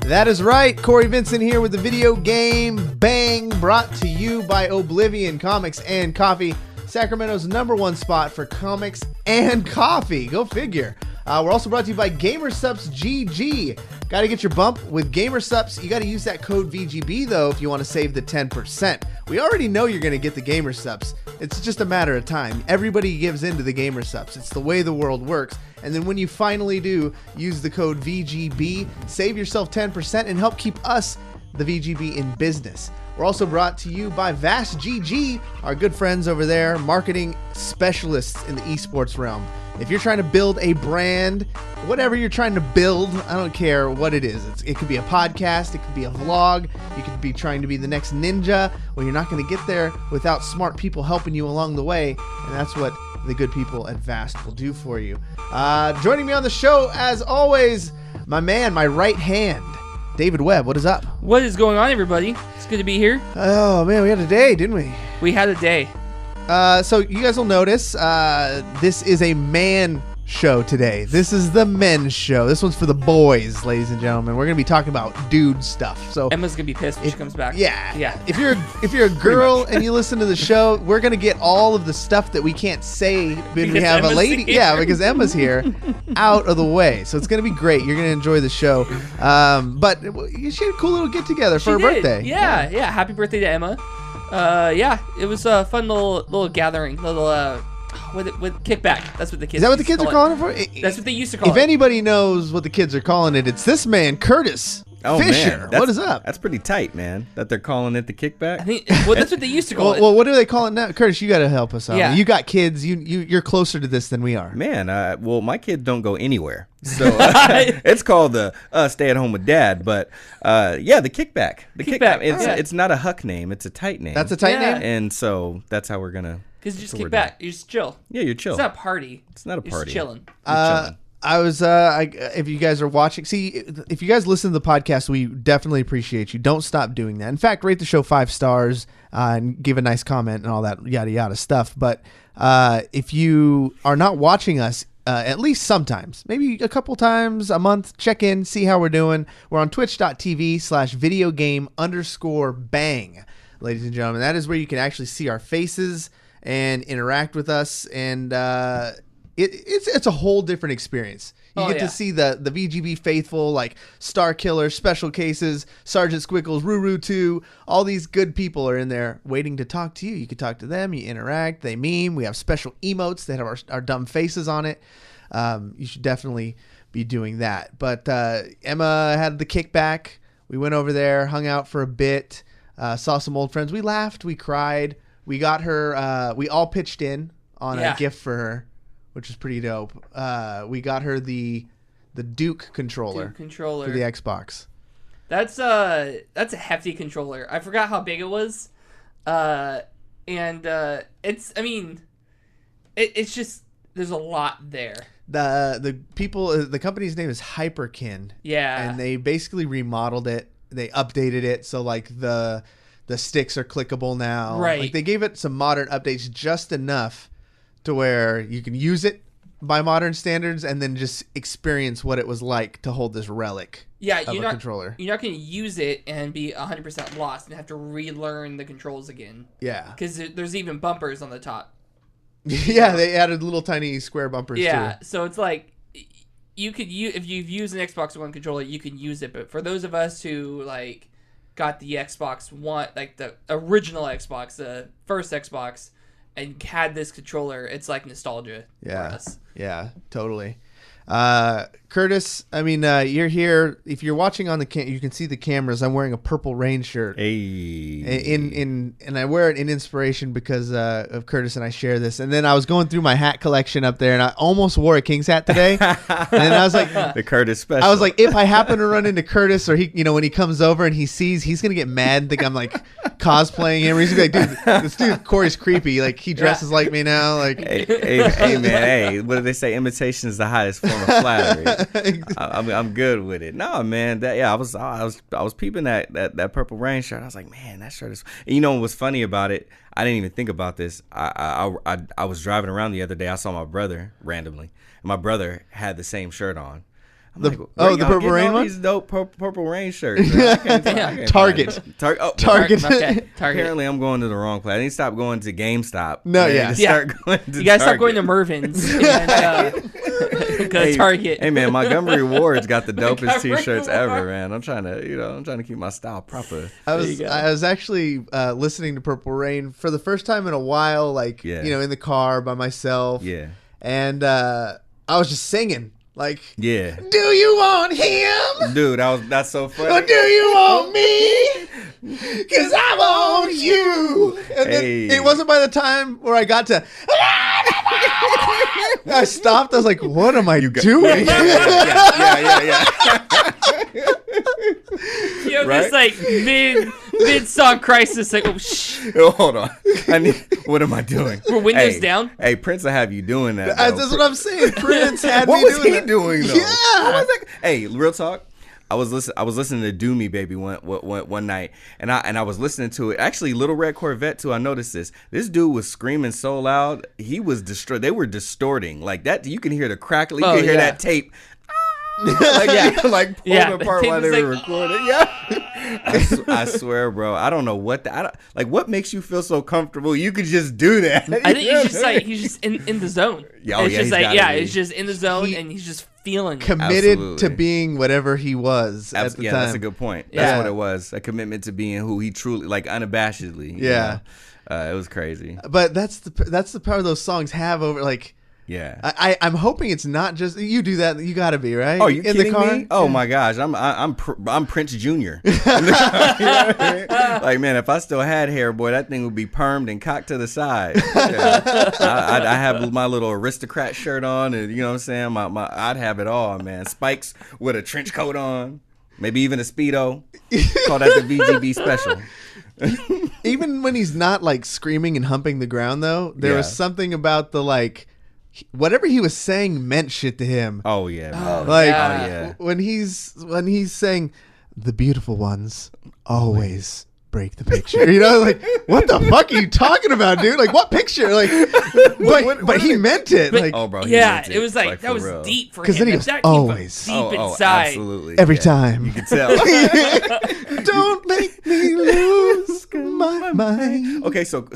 That is right. Cory Vincent here with the video game Bang, brought to you by Oblivion Comics and Coffee, Sacramento's #1 spot for comics and coffee. Go figure. We're also brought to you by GamerSupps GG. Got to get your bump with GamerSupps. You got to use that code VGB, though, if you want to save the 10%. We already know you're going to get the GamerSupps. It's just a matter of time. Everybody gives in to the GamerSupps. It's the way the world works. And then when you finally do, use the code VGB, save yourself 10%, and help keep us, the VGB, in business. We're also brought to you by Vast GG, our good friends over there, marketing specialists in the esports realm. If you're trying to build a brand, whatever you're trying to build, I don't care what it is. It could be a podcast, it could be a vlog, you could be trying to be the next ninja. Well, you're not going to get there without smart people helping you along the way, and that's what the good people at Vast will do for you. Joining me on the show, as always, my man, my right hand, David Webb. What is up? What is going on, everybody? It's good to be here. Oh, man, we had a day, didn't we? We had a day. So you guys will notice this is a man show today. This is the men's show. This one's for the boys, ladies and gentlemen. We're gonna be talking about dude stuff. So Emma's gonna be pissed when she comes back. Yeah. If you're a girl and you listen to the show, we're gonna get all of the stuff that we can't say when we have Emma's a lady. Here. Yeah, because Emma's here, out of the way. So it's gonna be great. You're gonna enjoy the show. But she had a cool little get together for her birthday. Yeah. Happy birthday to Emma. It was a fun little gathering, with kickback. That's what the kids. Is that what the kids are calling it for? That's what they used to call it. If anybody knows what the kids are calling it, it's this man, Curtis Fisher. Man, what is up? That's pretty tight, man. That they're calling it the kickback. I think, that's what they used to call it. Well, what do they call it now? Curtis, you got to help us out. Yeah. You got kids. You're closer to this than we are. Man, well, my kids don't go anywhere, so it's called the stay at home with dad. But the kickback. The kickback. It's not a huck name. It's a tight name. That's a tight name. And so that's how we're gonna. Because you just kick back. You just chill. Yeah, you're chill. It's not a party. It's not a party. You're just chilling. I was, if you guys are watching, if you guys listen to the podcast, we definitely appreciate you. Don't stop doing that. In fact, rate the show 5 stars and give a nice comment and all that yada yada stuff. But if you are not watching us, at least sometimes, maybe a couple times a month, check in, see how we're doing. We're on twitch.tv/videogame_bang, ladies and gentlemen. That is where you can actually see our faces and interact with us, and it's a whole different experience. You get to see the VGB faithful, like Star Killer, Special Cases, Sergeant Squiggles, Ruru 2. All these good people are in there waiting to talk to you. You can talk to them, you interact, they meme. We have special emotes that have our dumb faces on it. You should definitely be doing that. But Emma had the kickback. We went over there, hung out for a bit, saw some old friends. We laughed, we cried. We got her, we all pitched in on a gift for her, which is pretty dope. We got her the Duke controller for the Xbox. That's a hefty controller. I forgot how big it was. It's just, there's a lot there. The company's name is Hyperkin. Yeah. And they basically remodeled it. They updated it. So like the sticks are clickable now. Right. Like they gave it some modern updates just enough to where you can use it by modern standards and then just experience what it was like to hold this relic of a controller. You're not going to use it and be 100% lost and have to relearn the controls again. Yeah. Because there's even bumpers on the top. Yeah, they added little tiny square bumpers too. Yeah, so it's like if you've used an Xbox One controller, you can use it. But for those of us who like got the Xbox One, like the original Xbox, the first Xbox, and had this controller, it's like nostalgia for us. Yeah, totally. Curtis, I mean, you're here. If you're watching on you can see the cameras. I'm wearing a purple rain shirt. Hey. And I wear it in inspiration because of Curtis and I share this. And then I was going through my hat collection up there, and I almost wore a King's hat today. And then I was like, the Curtis special. I was like, if I happen to run into Curtis, or he, when he comes over and he sees, he's gonna get mad and think I'm like cosplaying him. Or he's gonna be like, dude, this dude Cory's creepy. Like he dresses like me now. Like, hey man, hey, what do they say? Imitation is the highest form of flattery. I'm good with it. No, man. I was peeping that purple rain shirt. I was like, man, that shirt is. And you know what's funny about it? I didn't even think about this. I was driving around the other day. I saw my brother randomly, and my brother had the same shirt on. The Purple Rain one. These dope Purple Rain shirts. I can't Target. Target. Okay. Target. Apparently, I'm going to the wrong place. I need to stop going to GameStop. No, You gotta stop going to Mervin's and go to Target. Hey man, Montgomery Ward's got the dopest t-shirts ever, man. I'm trying to keep my style proper. I was actually listening to Purple Rain for the first time in a while, like in the car by myself. Yeah. And I was just singing. Like, do you want him? Dude, that's so funny. Or do you want me? Because I want you. And then it wasn't by the time where I got to... I stopped. I was like, what am I doing? Yeah. You know, this like mid-song crisis, like, oh, shh. Oh, hold on. What am I doing? Were windows down? Hey, Prince will have you doing that. That's what I'm saying. Prince had what me was doing he that. doing, though? Yeah. Hey, real talk. I was listening to Do Me Baby one night, and I was listening to it. Actually, Little Red Corvette too. I noticed this. This dude was screaming so loud, he was destroyed. They were distorting like that. You can hear the crackle. You can hear that tape. Like pulling apart while they were recording. I swear, bro. I don't know what what makes you feel so comfortable. You could just do that. I think he's just in the zone. It's just in the zone, and he's just feeling committed to being whatever he was at the time. That's a good point. That's what it was. A commitment to being who he truly, like, unabashedly. Yeah. It was crazy. But that's the power those songs have over, like. Yeah, I'm hoping it's not just you do that. You got to be right. Oh, you in kidding the car? me? Oh my gosh, I'm Prince Jr. You know what I mean? Like, man, if I still had hair, boy, that thing would be permed and cocked to the side. Yeah. I have my little aristocrat shirt on, and you know what I'm saying. I'd have it all, man. Spikes with a trench coat on, maybe even a Speedo. Call that the VGB special. Even when he's not like screaming and humping the ground, though, there was something about the like. Whatever he was saying meant shit to him. Oh yeah, man. When he's saying the beautiful ones always break the picture. You know, like, what the fuck are you talking about, dude? Like, what picture? Like, but he meant it. Like, oh, bro, it was like that was real. Deep for him. Because then he goes, always deep inside. Absolutely. Every time. You can tell. Don't make me lose my mind. Okay, so,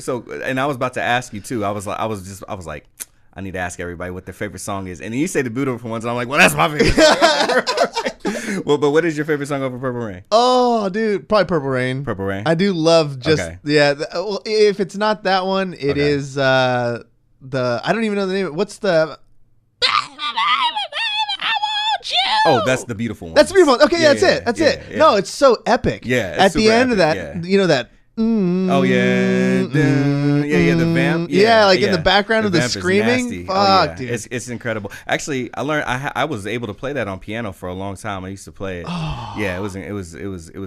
and I was about to ask you too. I was like. I need to ask everybody what their favorite song is. And then you say the beautiful ones, and I'm like, well, that's my favorite song. Well, but what is your favorite song over Purple Rain? Oh, dude, probably Purple Rain. Purple Rain? I do love well, if it's not that one, it is I don't even know the name. What's the... Oh, that's the beautiful one. That's the beautiful one. Okay, that's it. Yeah. No, it's so epic. Yeah, at the end of that, you know that... Oh yeah, the vamp. In the background of the screaming. Nasty. Fuck, dude, it's incredible. Actually, I learned. I was able to play that on piano for a long time. I used to play it. Oh. Yeah, it was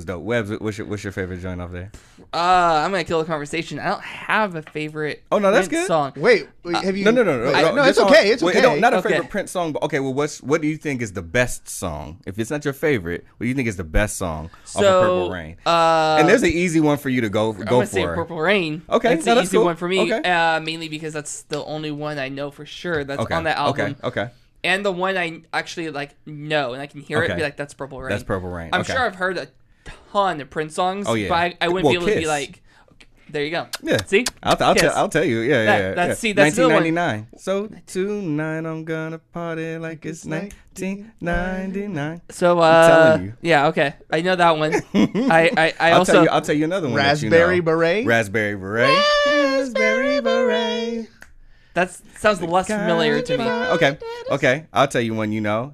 dope. Webb, what's your favorite joint off there? I'm gonna kill the conversation. I don't have a favorite. Oh no, that's good. Song. Wait, have you? No. No, it's okay. It's okay. Not a favorite Prince song, but okay. Well, what do you think is the best song? If it's not your favorite, what do you think is the best song off of Purple Rain? And there's an easy one for you to go for. Say Purple Rain. Okay, that's an easy one for me. Okay. Mainly because that's the only one I know for sure that's on that album. Okay. And the one I actually know, and I can hear it and be like, that's Purple Rain. That's Purple Rain. I'm sure I've heard a ton of Prince songs. Oh yeah. But I wouldn't be able to be like, there you go. Yeah. See? I'll tell you. Yeah. That's 1999. So tonight I'm gonna party like it's 1999. So I'm telling you. Yeah. Okay. I know that one. I'll tell you another one. Raspberry Beret. Raspberry Beret. Raspberry Beret. That sounds less familiar to me. Okay. I'll tell you one. You know.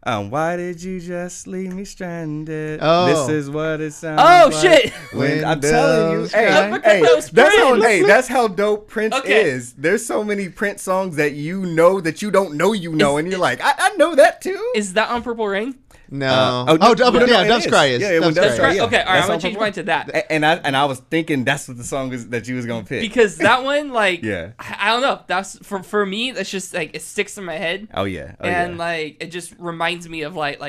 Why did you just leave me stranded? Oh. This is what it sounds like. Shit. When I'm telling you, that's how dope Prince is. There's so many Prince songs that you know that you don't know and you're like, I know that too. Is that on Purple Rain? No. Dove's Cry is. Yeah, Dove's Cry. Yeah. Okay, all right, I'm gonna change mine to that. And I was thinking that's what the song is that you was gonna pick. Because that one, like, yeah, I don't know. That's for me. That's just like it sticks in my head. Oh yeah. And like it just reminds me of like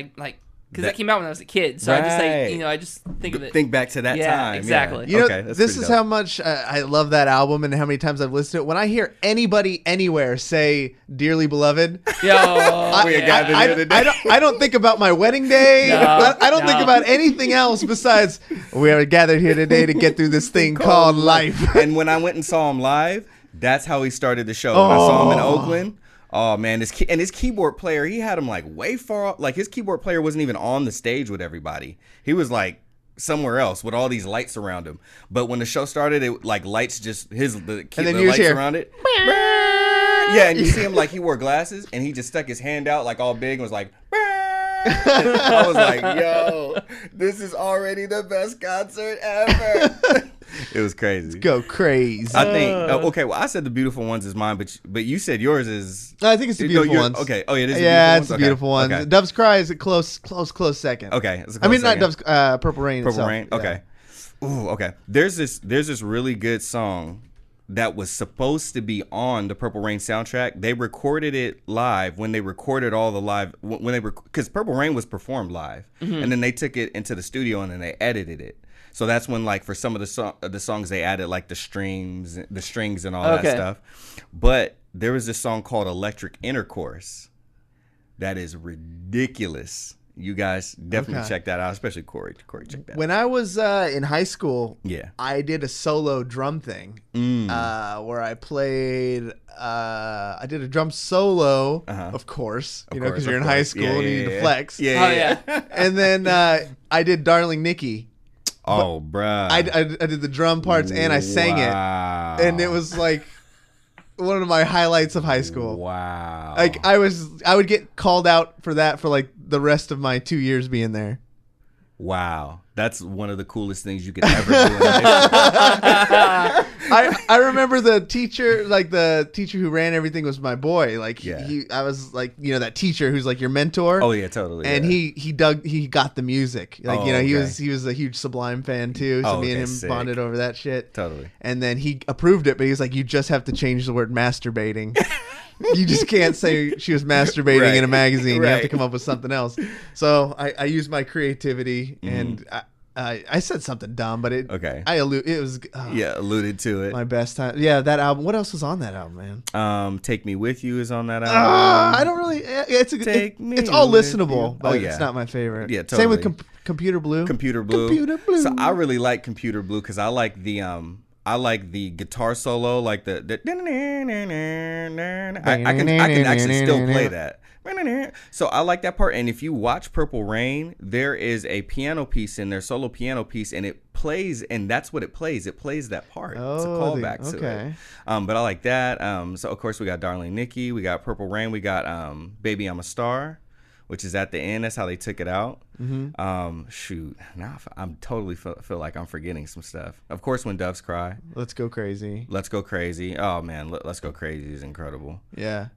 because that came out when I was a kid. So I just I just think of it. Think back to that time. Exactly. You know, okay, this is how much I love that album and how many times I've listened to it. When I hear anybody anywhere say "Dearly Beloved," I don't think about my wedding day. No, I don't think about anything else besides we are gathered here today to get through this thing called life. And when I went and saw him live, that's how he started the show. When I saw him in Oakland. Oh man, his keyboard player, he had him like way far. Like his keyboard player wasn't even on the stage with everybody. He was like somewhere else with all these lights around him. But when the show started, it like lights just the lights around it. Yeah, and you see him like he wore glasses and he just stuck his hand out like all big and was like. I was like, yo, this is already the best concert ever. It was crazy. Let's go crazy. I think okay. Well, I said the beautiful ones is mine, but you said yours is. I think it's the beautiful ones. Okay. Oh, yeah, it is. It's the beautiful ones. Okay. Dove's Cry is a close second. Okay. I mean, not Dove's Purple Rain. Purple Rain. Okay. Yeah. Ooh. Okay. There's this really good song that was supposed to be on the Purple Rain soundtrack. They recorded it live when they recorded all the live because Purple Rain was performed live, and then they took it into the studio and then they edited it. So that's when, like, for some of the songs they added like the strings and all that stuff. But there was this song called Electric Intercourse that is ridiculous. You guys definitely check that out, especially Cory. Cory, check that out. When I was in high school, I did a solo drum thing where I played. I did a drum solo, of course, because you're in high school and you need to flex. And then I did Darling Nikki. Oh, bruh. I did the drum parts and I sang it. And it was like one of my highlights of high school. Wow. Like I would get called out for that for like the rest of my 2 years being there. Wow. That's one of the coolest things you could ever do in high school. I remember the teacher who ran everything was my boy. Like I was like, that teacher who's like your mentor. Oh yeah, totally. And he got the music. Like, he was a huge Sublime fan too. So me and him bonded over that shit. Totally. And then he approved it, but he was like, you just have to change the word masturbating. You just can't say she was masturbating in a magazine. You have to come up with something else. So I used my creativity and I said something dumb, but alluded to it. My best time. Yeah, that album. What else was on that album, man? Take Me With You is on that album. I don't really. It's all listenable, but it's not my favorite. Yeah, totally. Same with Computer Blue. Computer Blue. So I really like Computer Blue because I like the guitar solo, like the I can actually still play that. So I like that part. And if you watch Purple Rain, there is a piano piece in there, solo piano piece, and it plays, and that's what it plays. It plays that part. It's a callback to it. But I like that. So of course we got Darling Nikki, we got Purple Rain, we got Baby I'm a Star, which is at the end. That's how they took it out. Shoot, now I'm totally feel like I'm forgetting some stuff. Of course, When Doves Cry. Let's Go Crazy. Let's Go Crazy. Oh man, Let's Go Crazy is incredible. Yeah.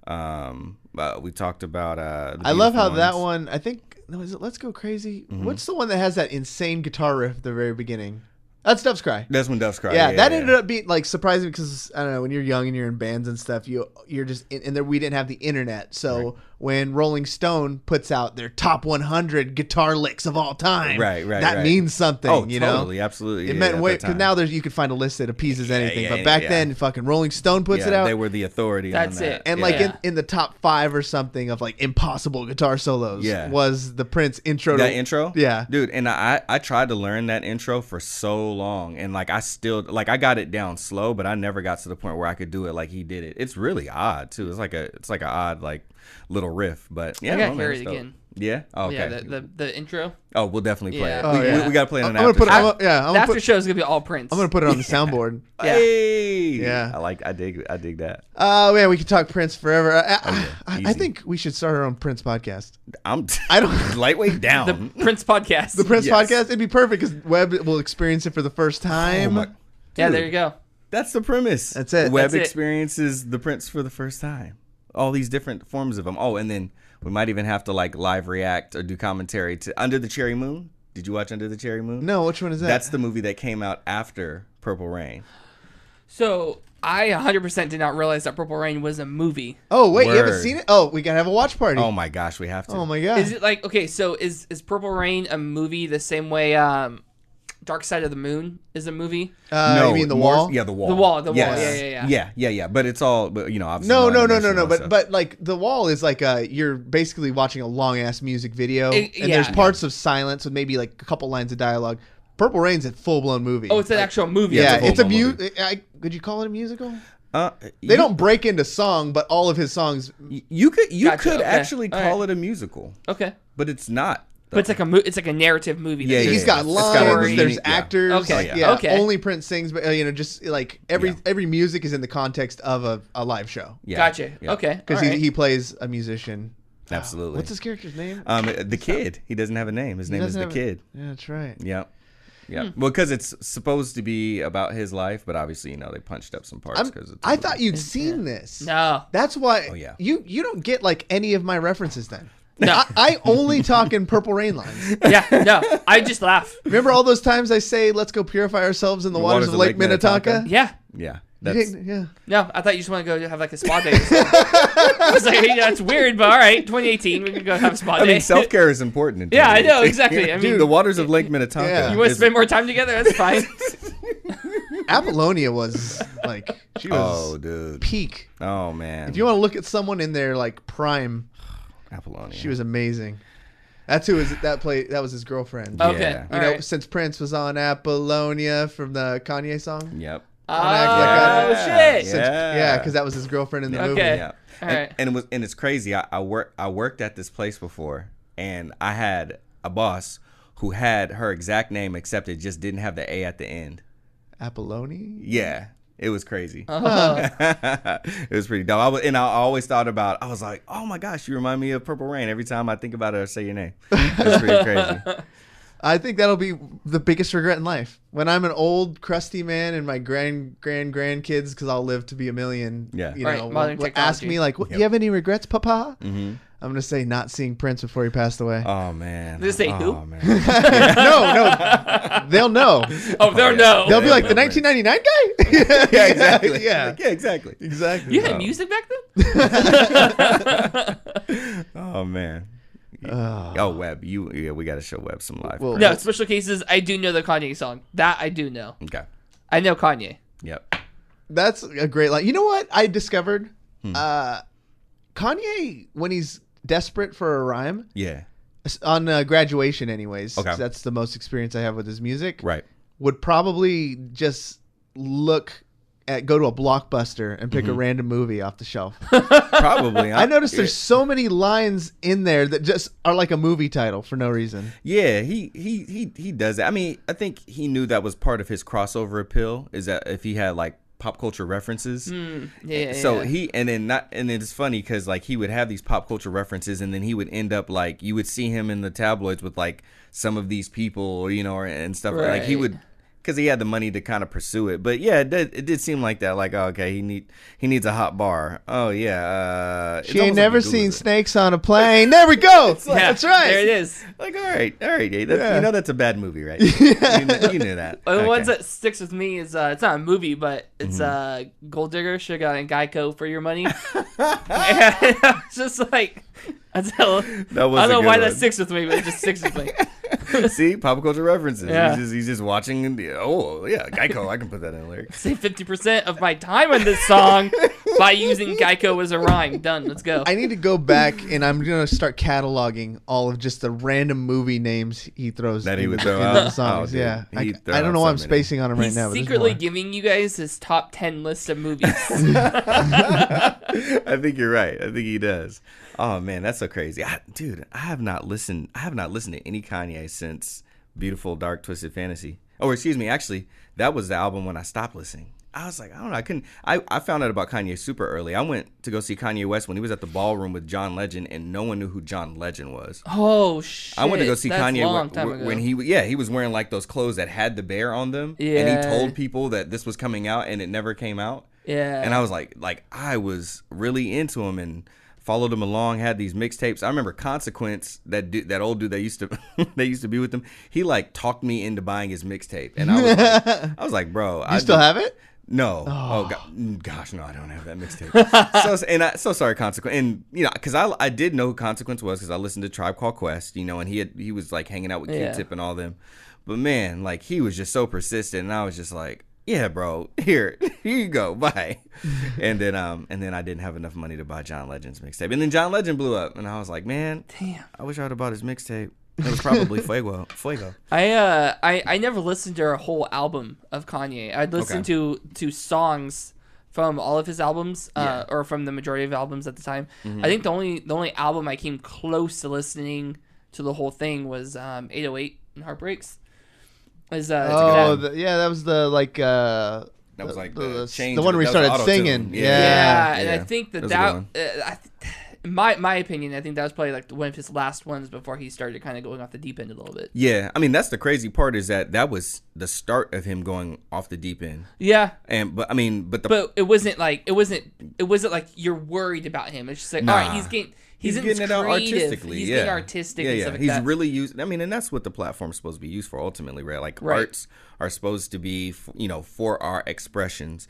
We talked about. I love how that one. I think is it Let's Go Crazy. What's the one that has that insane guitar riff at the very beginning? That's Doves Cry. That's When Doves Cry. Yeah, that ended up being like surprising because I don't know, when you're young and you're in bands and stuff, you're just and there we didn't have the internet, so when Rolling Stone puts out their top 100 guitar licks of all time, that means something. Oh, totally, absolutely. It meant way because now you can find a list that appeases anything, but back then, fucking Rolling Stone puts it out. They were the authority. That's on that. it. And like in the top 5 or something of like impossible guitar solos, was the Prince intro. That intro, yeah, dude. And I tried to learn that intro for so long, and like I still I got it down slow, but I never got to the point where I could do it like he did it. It's really odd too. It's like an odd like little riff, but yeah, I gotta hear it again. Yeah. Oh, okay. Yeah, the intro. Oh, we'll definitely play it. Oh, we gotta play it on I'm after show. The after show is gonna be all Prince. I'm gonna put it on the soundboard. Hey. Yeah. I dig that. Man, we could talk Prince forever. I think we should start our own Prince podcast. I don't lightweight down. The Prince podcast. The Prince podcast. It'd be perfect because Webb will experience it for the first time. Yeah, there you go. That's the premise. That's it. Webb experiences the Prince for the first time. All these different forms of him. Oh, and then we might even have to like live react or do commentary to Under the Cherry Moon. Did you watch Under the Cherry Moon? No, which one is that? That's the movie that came out after Purple Rain. So I 100% did not realize that Purple Rain was a movie. Oh wait, you haven't Word. seen it? Oh, we gotta have a watch party. Oh my gosh, we have to. Oh my god. Is it like, okay, so is Purple Rain a movie the same way Dark Side of the Moon is a movie? No, you mean The Wall? Yeah, The Wall. The Wall, Yes. Yeah. But it's all, but obviously. No. non-dimensional, so. But like The Wall is like you're basically watching a long ass music video, and yeah. there's parts of silence with maybe like a couple lines of dialogue. Purple Rain's a full blown movie. Oh, it's an actual movie. Yeah, it's a it's a full-blown music. Could you call it a musical? They They don't break into song, but all of his songs. You could Gotcha, could okay. actually All call right. it a musical, Okay. but it's not. But it's like it's like a narrative movie. Yeah, He's got It's lines. got a There's unique- yeah. actors. Okay, Yeah. okay. Only Prince sings, but just like every music is in the context of a live show. Yeah. Gotcha. Yeah. Okay. Because all right. he plays a musician. Absolutely. What's his character's name? The kid. He doesn't have a name. His name is the kid. Yeah, that's right. Yep. Yeah. Well, because it's supposed to be about his life, but obviously, they punched up some parts. I thought you'd seen this. No. That's why. Oh, yeah. You don't get like any of my references then. No. I only talk in Purple Rain lines. Yeah, no. I just laugh. Remember all those times I say, "Let's go purify ourselves in the waters of Lake Minnetonka"? Yeah. Yeah. You That's didn't- yeah. No, I thought you just want to go have like a spa day or something. I was like, hey, that's weird, but all right, 2018, we can go have a spa day. self care is important. In Yeah, I know, 2018. exactly. I mean, the waters of Lake Minnetonka. Yeah. you want to is- spend more time together? That's fine. Apollonia was like she was Oh, dude. peak. Oh man. If you want to look at someone in their like prime, Apollonia. she was amazing. That's who that was his girlfriend. Okay. Yeah. You all know, right. since Prince was on Apollonia from the Kanye song. Yep. Oh, act like shit. Since, Yeah. because that was his girlfriend in the Okay. movie. Yeah. All and, right. and it's crazy. I worked at this place before, and I had a boss who had her exact name, except it just didn't have the A at the end. Apollonia. Yeah, it was crazy. Uh-huh. It was pretty dope. I always thought about. I was like, oh my gosh, you remind me of Purple Rain every time I think about it or say your name. That's pretty crazy. I think that'll be the biggest regret in life. When I'm an old, crusty man and my grandkids, because I'll live to be a million, Yeah. Right, modern will ask technology. me, like, "Do Yep. you have any regrets, Papa?" Mm-hmm. I'm going to say not seeing Prince before he passed away. Oh man. Did it say oh, who? Man. No. They'll know. Oh, there, yeah. no. They'll be like, the no, 1999 guy? Yeah, exactly. Yeah. Like, yeah, exactly. Exactly. You had music back then? Oh man. Oh, Webb, we got to show Webb some live. Well, No, special cases, I do know the Kanye song. That I do know. Okay. I know Kanye. Yep. That's a great line. You know what I discovered? Hmm. Kanye, when he's desperate for a rhyme, Yeah. on graduation anyways, Okay. 'cause that's the most experience I have with his music, Right. would probably just go to a Blockbuster and pick a random movie off the shelf. Probably. I noticed there's so many lines in there that just are like a movie title for no reason. Yeah, he does that. I mean, I think he knew that was part of his crossover appeal, is that if he had like pop culture references. Yeah. So yeah. and then it's funny because like he would have these pop culture references, and then he would end up like you would see him in the tabloids with like some of these people, or and stuff like he Right. would. Because he had the money to kind of pursue it, but yeah, it did seem like that. Like, oh, okay, he needs a hot bar. Oh yeah, it's She ain't almost like never he Googles seen it. snakes on a plane. There we go. Yeah, That's right. There it is. Like, all right, yeah, Yeah. you know that's a bad movie, right? You knew that. The ones Okay. that sticks with me is it's not a movie, but it's Gold Digger should have gotten Geico for your money. It's just like That was I a don't know good why one. that sticks with me, but it just sticks with me. See, pop culture references. Yeah. He's just watching. And, oh yeah, Geico. I can put that in the lyrics. Save 50% of my time on this song by using Geico as a rhyme. Done. Let's go. I need to go back and I'm gonna start cataloging all of just the random movie names he throws That he would into throw the out? songs. Oh, dude. Yeah, He'd throw I don't out know why so I'm many. spacing on him right He's now. But there's secretly more. giving you guys his top 10 list of movies. I think you're right. I think he does. Oh man, that's so crazy, dude. I have not listened to any Kanye since Beautiful Dark Twisted Fantasy. Oh, excuse me. Actually, that was the album when I stopped listening. I was like, I don't know. I couldn't. I found out about Kanye super early. I went to go see Kanye West when he was at the ballroom with John Legend, and no one knew who John Legend was. Oh, shit. I went to go see That's Kanye a long time ago. when he was wearing like those clothes that had the bear on them, and Yeah. he told people that this was coming out, and it never came out. Yeah. And I was like I was really into him and followed him along. Had these mixtapes. I remember Consequence, that old dude that used to they used to be with him. He like talked me into buying his mixtape, and I was like, bro, You still have it? No. Oh, gosh, no, I don't have that mixtape. So sorry, Consequence. And because I did know who Consequence was because I listened to Tribe Called Quest. And he was like hanging out with Q-Tip and all them. But man, like he was just so persistent, and I was just like, yeah, bro, here you go, bye. and then I didn't have enough money to buy John Legend's mixtape, and then John Legend blew up, and I was like, man, damn, I wish I would have bought his mixtape. It was probably Fuego. I never listened to a whole album of Kanye. I'd listen to songs from all of his albums, or from the majority of albums at the time. I think the only album I came close to listening to the whole thing was 808 and Heartbreaks. That was the one where he started singing. Yeah, and I think in my opinion, I think that was probably like one of his last ones before he started kind of going off the deep end a little bit. Yeah, I mean that's the crazy part is that was the start of him going off the deep end. Yeah, but it wasn't like you're worried about him. It's just like all right, he's getting it out artistically. He's getting artistic. And stuff like that. Really used. I mean, and that's what the platform's supposed to be used for ultimately, right? Like arts are supposed to be, for our expressions.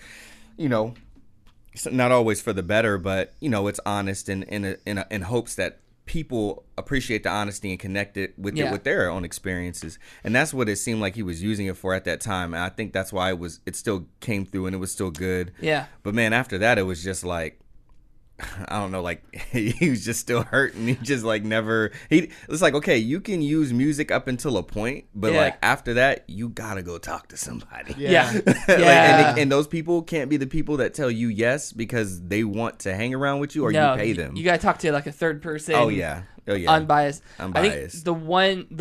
Not always for the better, but it's honest and in hopes that people appreciate the honesty and connect it with their own experiences. And that's what it seemed like he was using it for at that time. And I think that's why it still came through and it was still good. Yeah. But man, after that, it was just like, I don't know, like he was just still hurting. He just like never. It's like, okay, you can use music up until a point, but like after that, you gotta go talk to somebody. Yeah, and those people can't be the people that tell you yes because they want to hang around with you or you pay them. You gotta talk to like a third person. Oh yeah. Unbiased. I think the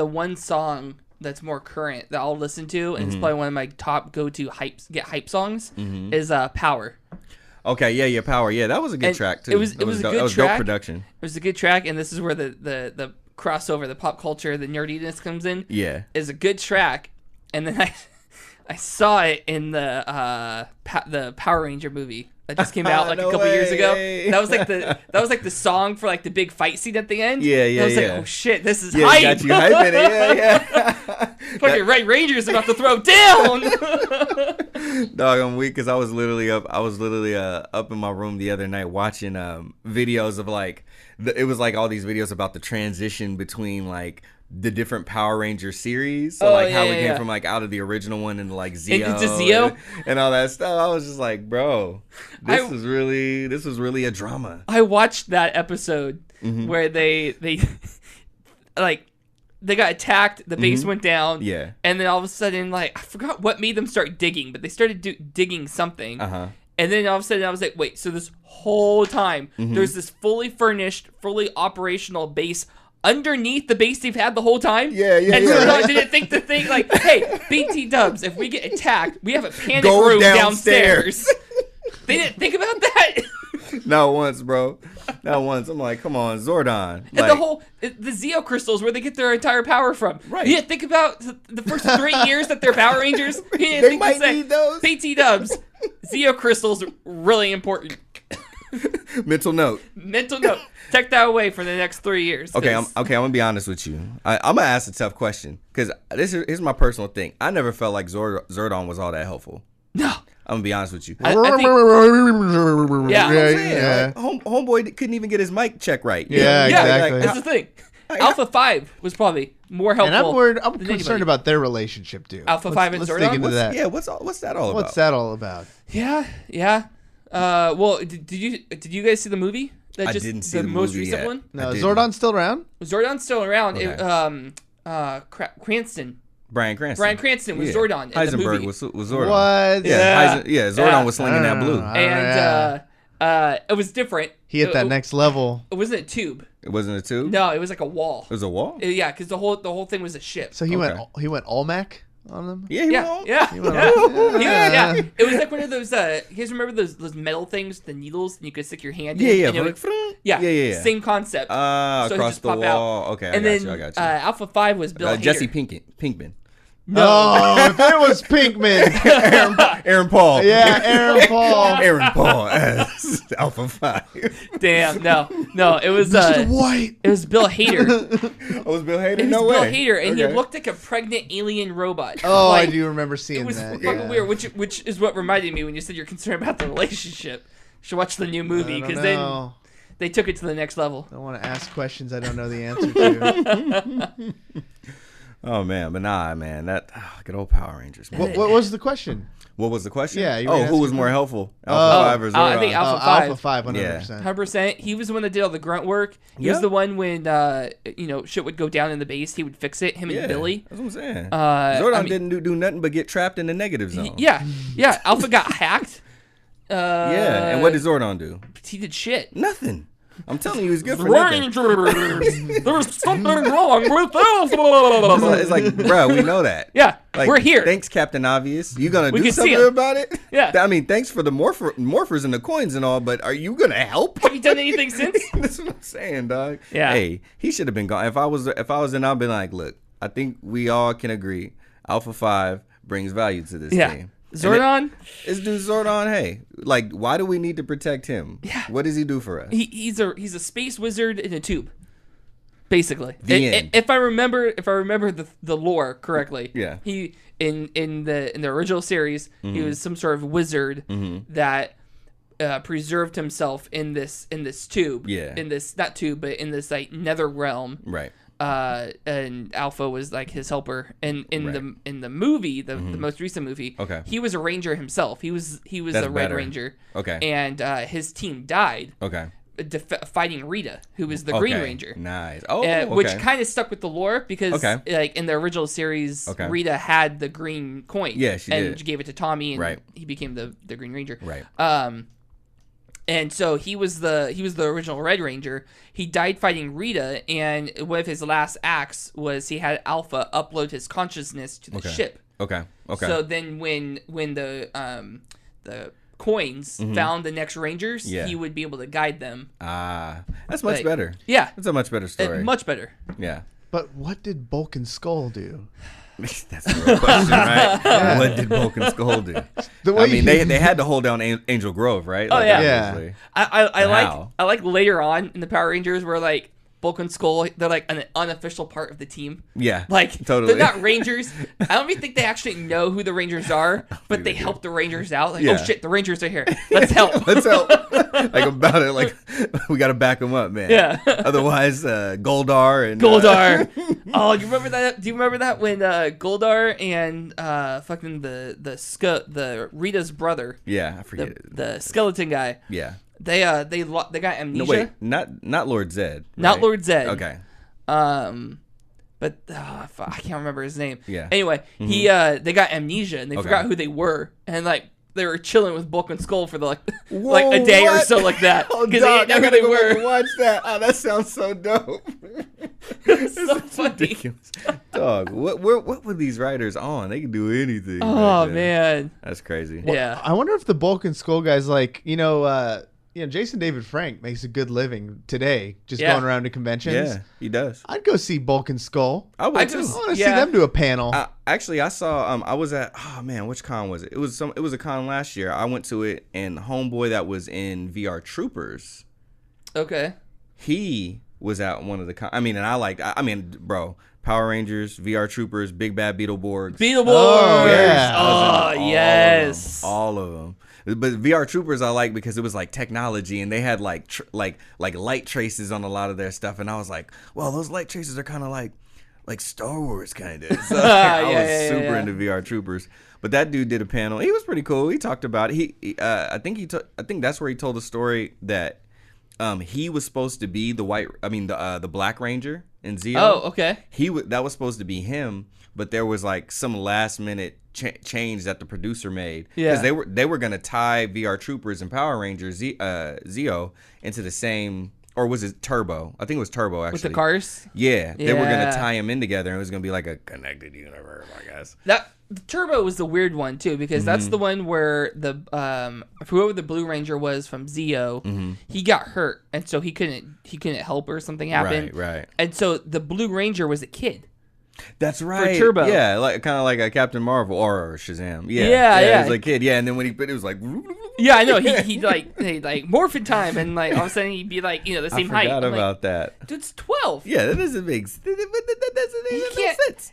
one song that's more current that I'll listen to, and it's probably one of my top go-to hype songs, is Power. Okay, yeah, Power. Yeah, that was a good track too. It was a good track. It was dope production. It was a good track, and this is where the crossover, the pop culture, the nerdiness comes in. Yeah, is a good track, and then I saw it in the Power Ranger movie that just came out like a couple years ago. That was like the song for like the big fight scene at the end. Yeah. I was like, oh shit, this is hype. Got you hyping it. Yeah. Fucking Red Ranger's about to throw down. Dog, I'm weak because I was literally up in my room the other night watching videos of like it was like all these videos about the transition between like the different Power Ranger series, so how we came from like out of the original one into like Zeo, into Zeo and all that stuff. I was just like, bro, this was really a drama. I watched that episode where they like they got attacked, the base went down, and then all of a sudden, like I forgot what made them start digging, but they started digging something. And then all of a sudden I was like, wait, so this whole time there's this fully furnished, fully operational base underneath the base they've had the whole time. And Zordon didn't think to think like, hey, BT Dubs, if we get attacked, we have a panic room downstairs. They didn't think about that. Not once, bro. Not once. I'm like, come on, Zordon. And the Zeo crystals where they get their entire power from. Right. You didn't think about the first 3 years that they're Power Rangers. They might need those. BT Dubs, Zeo crystals really important. Mental note. Take that away for the next 3 years. Okay, I'm gonna be honest with you. I'm gonna ask a tough question because here's my personal thing. I never felt like Zordon was all that helpful. No. I'm gonna be honest with you. I think, Homeboy couldn't even get his mic check right. Yeah, exactly. That's the thing. Alpha 5 was probably more helpful. And I'm concerned about their relationship too. Alpha 5 and let's Zordon? dig into that. Yeah, what's that all about? What's that all about? Yeah. Well, did you guys see the movie? I didn't see the most movie recent yet. one. No, Zordon's still around. Zordon's still around. Okay. Cranston. Bryan Cranston was Zordon in the movie. Heisenberg was Zordon. What? Yeah, Zordon was slinging that blue. And it was different. He hit that next level. It wasn't a tube. It wasn't a tube? No, it was like a wall. It was a wall? Yeah, because the whole thing was a ship. So he went Olmec on them? Yeah, he went Yeah. It was like one of those, you guys remember those metal things, the needles, and you could stick your hand in? Yeah. Same concept. So across the wall. Okay, I got you. Alpha 5 was Bill Hader. Jesse Pinkman. No. Oh, if it was Pinkman. Aaron Paul. Yeah, Aaron Paul. Aaron Paul as Alpha 5. Damn, no, it was Mr. White. it was Bill Hader. Oh, was Bill Hader? It was No Bill way. Hader, and he Okay. looked like a pregnant alien robot. Oh, Like, I do remember It seeing was that. fucking yeah. weird, which is what reminded me when you said you're concerned about the relationship. You should watch the new movie because then they took it to the next level. I don't want to ask questions I don't know the answer to. Oh man, but nah, man, that good old Power Rangers. Man. What was the question? What was the question? Yeah, you were who asking was more for- helpful, Alpha 5 or Zordon? I think Alpha 5. Alpha 5, 100%. 100%. He was the one that did all the grunt work. He was the one when shit would go down in the base, he would fix it. Him and Billy. That's what I'm saying. Zordon didn't do nothing but get trapped in the negative zone. Yeah. Alpha got hacked. And what did Zordon do? He did shit. Nothing. I'm telling you, he's good for nothing. Rangers, there's something wrong with Alpha. It's like, bro, we know that. Yeah, Like, we're here. Thanks, Captain Obvious. You gonna We do can see something him. about it? Yeah. I mean, thanks for the morphers and the coins and all, but are you gonna help? Have you done anything since? That's what I'm saying, dog. Yeah. Hey, he should have been gone. If I was in, I'd been like, look, I think we all can agree, Alpha 5 brings value to this game. Zordon? This dude Zordon, hey, like, why do we need to protect him? Yeah. What does he do for us? He's a space wizard in a tube, basically. The end. If I remember the lore correctly, Yeah. He in the original series, he was some sort of wizard that preserved himself in this tube. Yeah. In this not tube, but in this like nether realm. Right. And Alpha was like his helper. And in the movie, the most recent movie, Okay. he was a ranger himself. He was That's a Red better. Ranger. Okay. And his team died Okay. fighting Rita, who was the Green Ranger. Nice. Oh, okay. Which kind of stuck with the lore because, Okay. like in the original series, Okay. Rita had the green coin. Yeah, she and did. gave it to Tommy, and Right. he became the Green Ranger. Right. And so he was the original Red Ranger. He died fighting Rita, and one of his last acts was he had Alpha upload his consciousness to the ship. Okay. Okay. So then when the coins found the next Rangers, he would be able to guide them. That's much better. Yeah. That's a much better story. Much better. Yeah. But what did Bulk and Skull do? That's the real question, right? What did Bulk and Skull do? I mean, they had to hold down Angel Grove, right? Oh, yeah. obviously. I like later on in the Power Rangers where like Bulk and Skull, they're like an unofficial part of the team. Yeah. Like totally. they're not Rangers. I don't even think they actually know who the Rangers are, but they help the Rangers out. Like, oh shit, the Rangers are here. Let's help. Let's help. Like about it, like we got to back them up, man. Yeah. Otherwise, Goldar and Oh, you remember that? Do you remember that when Goldar and fucking the Rita's brother? Yeah, I forget it. The skeleton guy. Yeah. They got amnesia. No, wait, not Lord Zed. Not right? Lord Zed. Okay. But I can't remember his name. Yeah. Anyway, they got amnesia and they forgot who they were, and like they were chilling with Bulk and Skull for like a day or so like that Oh, because dog, they I didn't know gotta who go they back were. and watch that. Oh, that sounds so dope. It's so funny. Ridiculous. Dog, what were these writers on? They can do anything. Oh back then. man. That's crazy. Yeah. I wonder if the Bulk and Skull guys, like, Jason David Frank makes a good living today just going around to conventions. Yeah, he does. I'd go see Bulk and Skull. I would too. I want to see them do a panel. Actually, I saw. I was at. Oh man, which con was it? It was a con last year. I went to it, and homeboy that was in VR Troopers. Okay. He was at one of the con. I mean, and I liked. I mean, bro, Power Rangers, VR Troopers, Big Bad Beetleborgs. Oh, yeah. Oh yes. All of them. But VR Troopers I like because it was like technology, and they had like light traces on a lot of their stuff, and I was like, well, those light traces are kind of like Star Wars kind of. So I was super into VR Troopers. But that dude did a panel. He was pretty cool. He talked about it. I think that's where he told the story that he was supposed to be the Black Ranger in Zeo. Oh, okay. That was supposed to be him, but there was like some last minute change that the producer made because they were gonna tie VR Troopers and Power Rangers Zeo into the same, or was it Turbo? I think it was Turbo actually. With the cars? Yeah, they were gonna tie them in together, and it was gonna be like a connected universe, I guess. That Turbo was the weird one too because that's the one where the whoever the Blue Ranger was from Zeo, he got hurt and so he couldn't help or something happened. Right. And so the Blue Ranger was a kid. That's right. Turbo. Yeah, like kind of like a Captain Marvel or Shazam. Yeah, Yeah. It was like kid. Yeah, and then when it was like. Yeah, I know. He like morph in time, and like all of a sudden he'd be like the same height. I forgot about that. Dude's 12. Yeah, that doesn't make sense.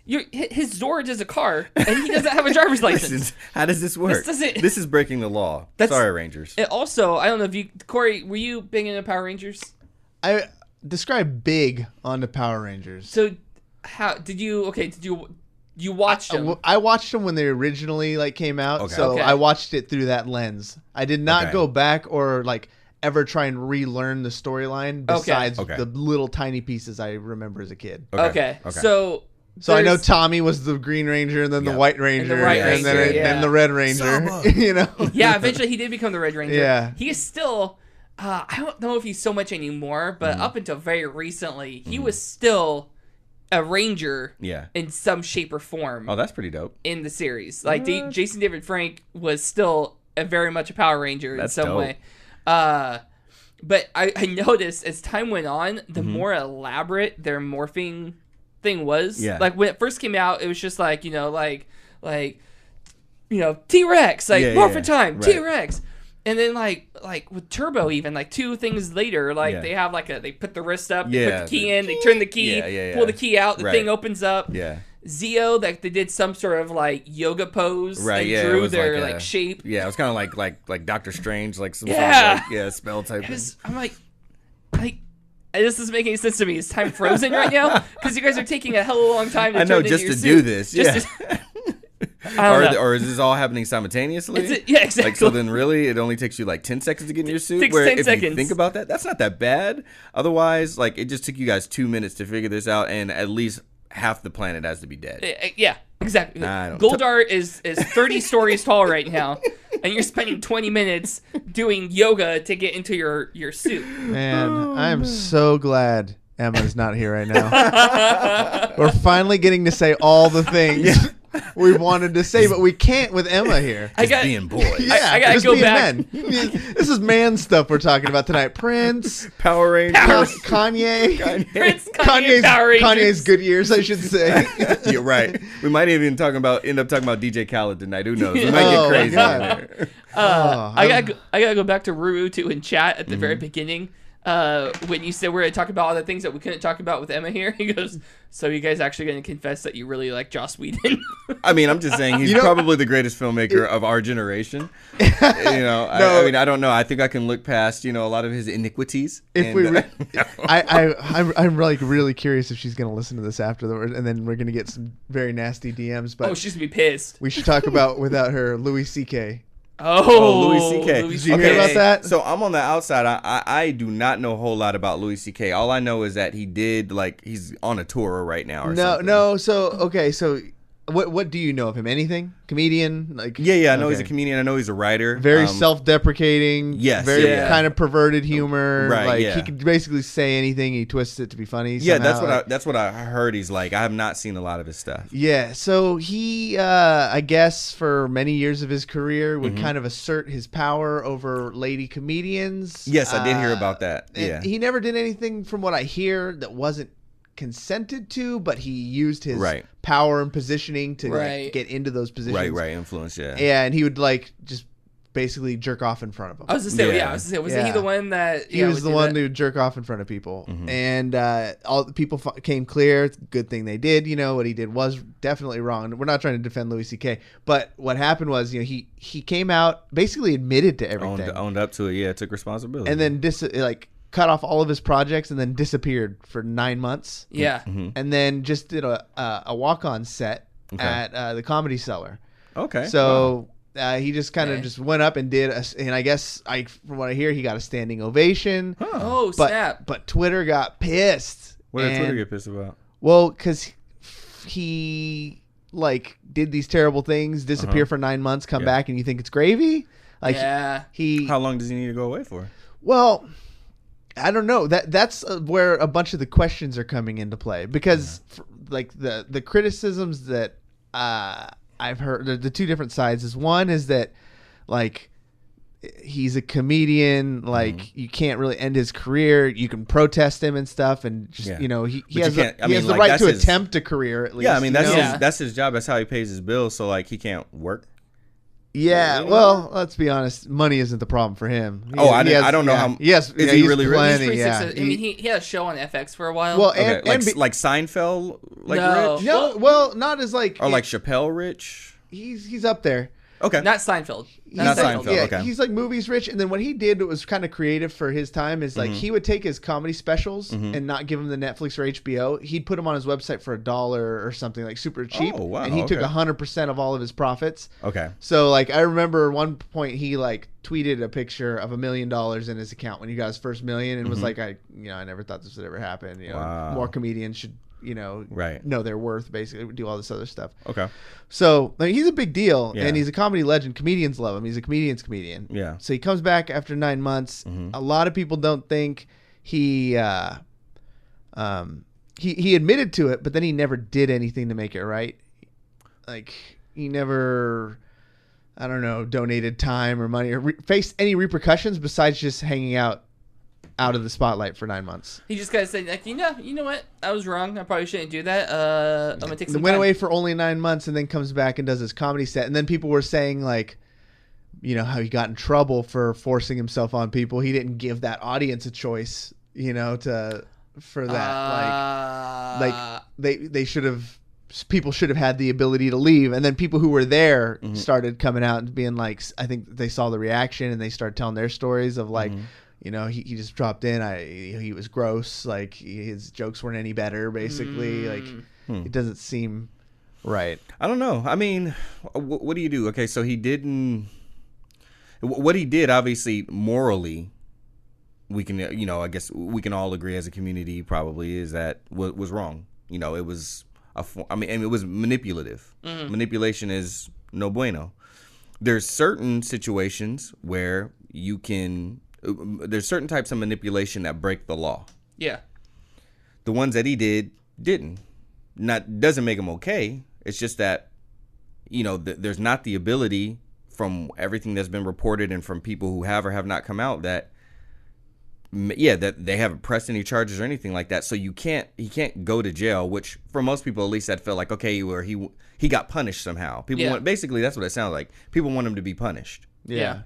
His Zord is a car, and he doesn't have a driver's license. How does this work? This is breaking the law. Sorry, Rangers. And also, I don't know if you, Cory, were you big into Power Rangers? I describe big on the Power Rangers. So, how did you? Okay, you watched them? I watched them when they originally came out, so I watched it through that lens. I did not go back or ever try and relearn the storyline besides the little tiny pieces I remember as a kid. Okay. So I know Tommy was the Green Ranger, and then the White Ranger, and then the Red Ranger. Yeah, eventually he did become the Red Ranger. Yeah, he is still. I don't know if he's so much anymore, but up until very recently, he was still a ranger in some shape or form. Oh, that's pretty dope. In the series. Jason David Frank was still very much a Power Ranger in some way. But I noticed as time went on, the more elaborate their morphing thing was. Yeah. Like when it first came out, it was just T-Rex, morphin' time, right. T-Rex. And then with Turbo, even 2 things later, they have they put the wrist up, they put the key in, they turn the key, pull the key out, the thing opens up. Yeah. Zeo, they did some sort of yoga pose, and drew their shape. Yeah, it was kind of like Doctor Strange, some sort of spell type thing. I'm like, this doesn't make any sense to me. Is time frozen right now? Because you guys are taking a hell of a long time to turn into your suit. Do this. Or is this all happening simultaneously? Yeah, exactly. So then really it only takes you 10 seconds to get in your suit? Takes 10 seconds. You think about that, that's not that bad. Otherwise, it just took you guys 2 minutes to figure this out, and at least half the planet has to be dead. Yeah, exactly. Goldar is 30 stories tall right now, and you're spending 20 minutes doing yoga to get into your suit. Man, I am so glad Emma's not here right now. We're finally getting to say all the things we wanted to say, but we can't with Emma here. Being boys. Yeah, I gotta go back. Men. This is man stuff we're talking about tonight. Prince, Power Rangers, Kanye. Prince, Kanye, Power Rangers. Kanye's good years, I should say. You're right. We might even end up talking about DJ Khaled tonight. Who knows? We might get crazy. I gotta go back to Ruru too in chat at the very beginning. When you said we're going to talk about all the things that we couldn't talk about with Emma here, he goes, so you guys actually going to confess that you really like Joss Whedon? I mean, I'm just saying he's probably the greatest filmmaker of our generation. I don't know. I think I can look past, a lot of his iniquities. I'm really curious if she's going to listen to this afterwards, and then we're going to get some very nasty DMs. But she's going to be pissed. We should talk about, without her, Louis CK. Louis CK. Did you hear about that? So I'm on the outside. I do not know a whole lot about Louis CK. All I know is that he did he's on a tour right now. Or something. No. So what do you know of him? Anything? Comedian? I know he's a comedian. I know he's a writer. Very self-deprecating. Yes. Very kind of perverted humor. Right. He could basically say anything. He twists it to be funny. Yeah, somehow. that's what I heard. He's like. I have not seen a lot of his stuff. Yeah. So he, I guess, for many years of his career, would kind of assert his power over lady comedians. Yes, I did hear about that. Yeah. He never did anything, from what I hear, that wasn't consented to, but he used his power and positioning to get into those positions. Right, influence, yeah. Yeah, and he would just basically jerk off in front of them. I was gonna say, was he the one that he was the one who would jerk off in front of people, and all the people came clear. Good thing they did. What he did was definitely wrong. We're not trying to defend Louis C.K., but what happened was, he came out, basically admitted to everything, owned up to it. Yeah, took responsibility, and then cut off all of his projects and then disappeared for 9 months. Yeah. And then just did a walk-on set at the Comedy Cellar. Okay. So he just kind of just went up and did, and I guess from what I hear, he got a standing ovation. Oh, snap. But Twitter got pissed. What did Twitter get pissed about? Well, because he did these terrible things, disappear for 9 months, come back, and you think it's gravy? How long does he need to go away for? Well, I don't know. That's where a bunch of the questions are coming into play, because the criticisms that I've heard, the two different sides is, one is that he's a comedian. Like you can't really end his career. You can protest him and stuff, and just he has the right to attempt a career at least. Yeah, I mean that's his job. That's how he pays his bills. So like he can't work. Yeah, well, let's be honest. Money isn't the problem for him. I don't know how. Yes, is he really plenty, rich? I mean, he had a show on FX for a while. Well, like Seinfeld, like no. rich. No, well, not as like or like Chappelle rich. He's up there. Okay, not Seinfeld. Not Seinfeld. Yeah, okay, he's like movies rich. And then what he did that was kind of creative for his time is like he would take his comedy specials and not give them the Netflix or HBO. He'd put them on his website for $1 or something, like super cheap. Oh, wow, and he took 100% of all of his profits. Okay. So like I remember one point he like tweeted a picture of $1 million in his account when he got his first million and was like, I never thought this would ever happen. Wow. More comedians should know their worth, basically, do all this other stuff. Okay. So like, he's a big deal, Yeah. and he's a comedy legend. Comedians love him. He's a comedian's comedian. Yeah. So he comes back after 9 months. A lot of people don't think he admitted to it, but then he never did anything to make it right. Like he never, I don't know, donated time or money or faced any repercussions besides just hanging out of the spotlight for 9 months. He just kind of said, like, you know what? I was wrong. I probably shouldn't do that. I'm gonna take some went time. away for only 9 months and then comes back and does his comedy set. And then people were saying like, how he got in trouble for forcing himself on people. He didn't give that audience a choice, for that. Like they should have. People should have had the ability to leave, and then people who were there started coming out and being like, I think they saw the reaction and they started telling their stories of like. He just dropped in. He was gross. Like his jokes weren't any better. Basically, it doesn't seem right. I don't know. I mean, what do you do? Okay, so he didn't. What he did, obviously, morally, we can, I guess we can all agree as a community probably is that was wrong. It was it was manipulative. Manipulation is no bueno. There's certain situations where you can. There's certain types of manipulation that break the law. Yeah. The ones that he didn't. Doesn't make him okay. It's just that, there's not the ability from everything that's been reported and from people who have or have not come out that they haven't pressed any charges or anything like that. So he can't go to jail, which for most people, at least, that felt like, okay, where he got punished somehow. People basically, that's what it sounds like. People want him to be punished. Yeah.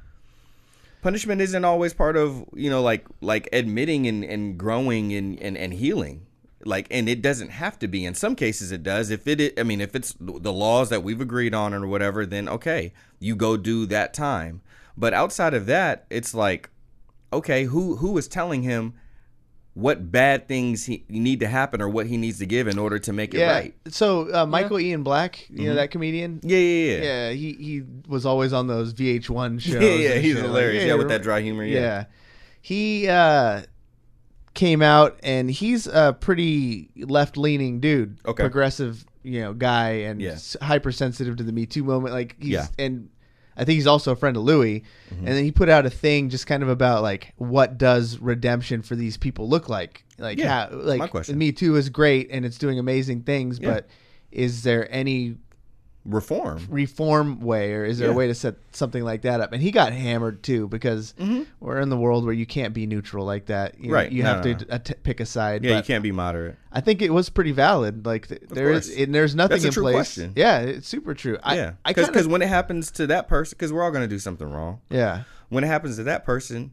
Punishment isn't always part of, like admitting and growing and healing. Like, and it doesn't have to be. In some cases it does. If it's the laws that we've agreed on or whatever, then okay, you go do that time. But outside of that, it's like, okay, who is telling him what bad things he need to happen or what he needs to give in order to make it right? So Michael Ian Black, that comedian? Yeah. Yeah, he was always on those VH1 shows. Yeah, he's hilarious. With that dry humor. Yeah. He came out and he's a pretty left-leaning dude. Okay. Progressive, guy and hypersensitive to the Me Too moment. Like and I think he's also a friend of Louis. And then he put out a thing just kind of about like what does redemption for these people look like? Like how my question. Me Too is great and it's doing amazing things, but is there any reform way, or is there a way to set something like that up? And he got hammered too because we're in the world where you can't be neutral like that. You have to pick a side. Yeah, you can't be moderate. I think it was pretty valid. Like there's nothing in place. Question. Yeah, it's super true. Because when it happens to that person, because we're all gonna do something wrong. Yeah. When it happens to that person,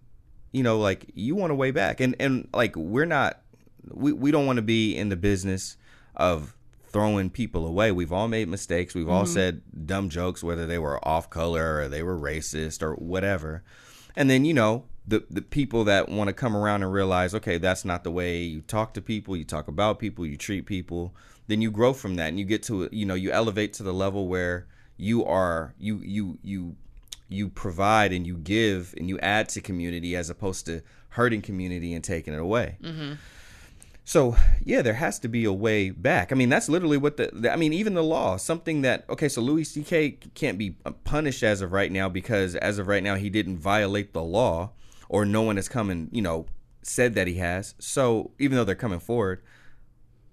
like you want a way back, and like we don't want to be in the business of throwing people away. We've all made mistakes. We've all said dumb jokes, whether they were off color or they were racist or whatever. And then, the people that want to come around and realize, okay, that's not the way you talk to people, you talk about people, you treat people, then you grow from that and you get to, you elevate to the level where you provide and you give and you add to community as opposed to hurting community and taking it away. So, there has to be a way back. I mean, that's literally what even the law, something that, okay, so Louis CK can't be punished as of right now because as of right now, he didn't violate the law or no one has come and, said that he has. So even though they're coming forward,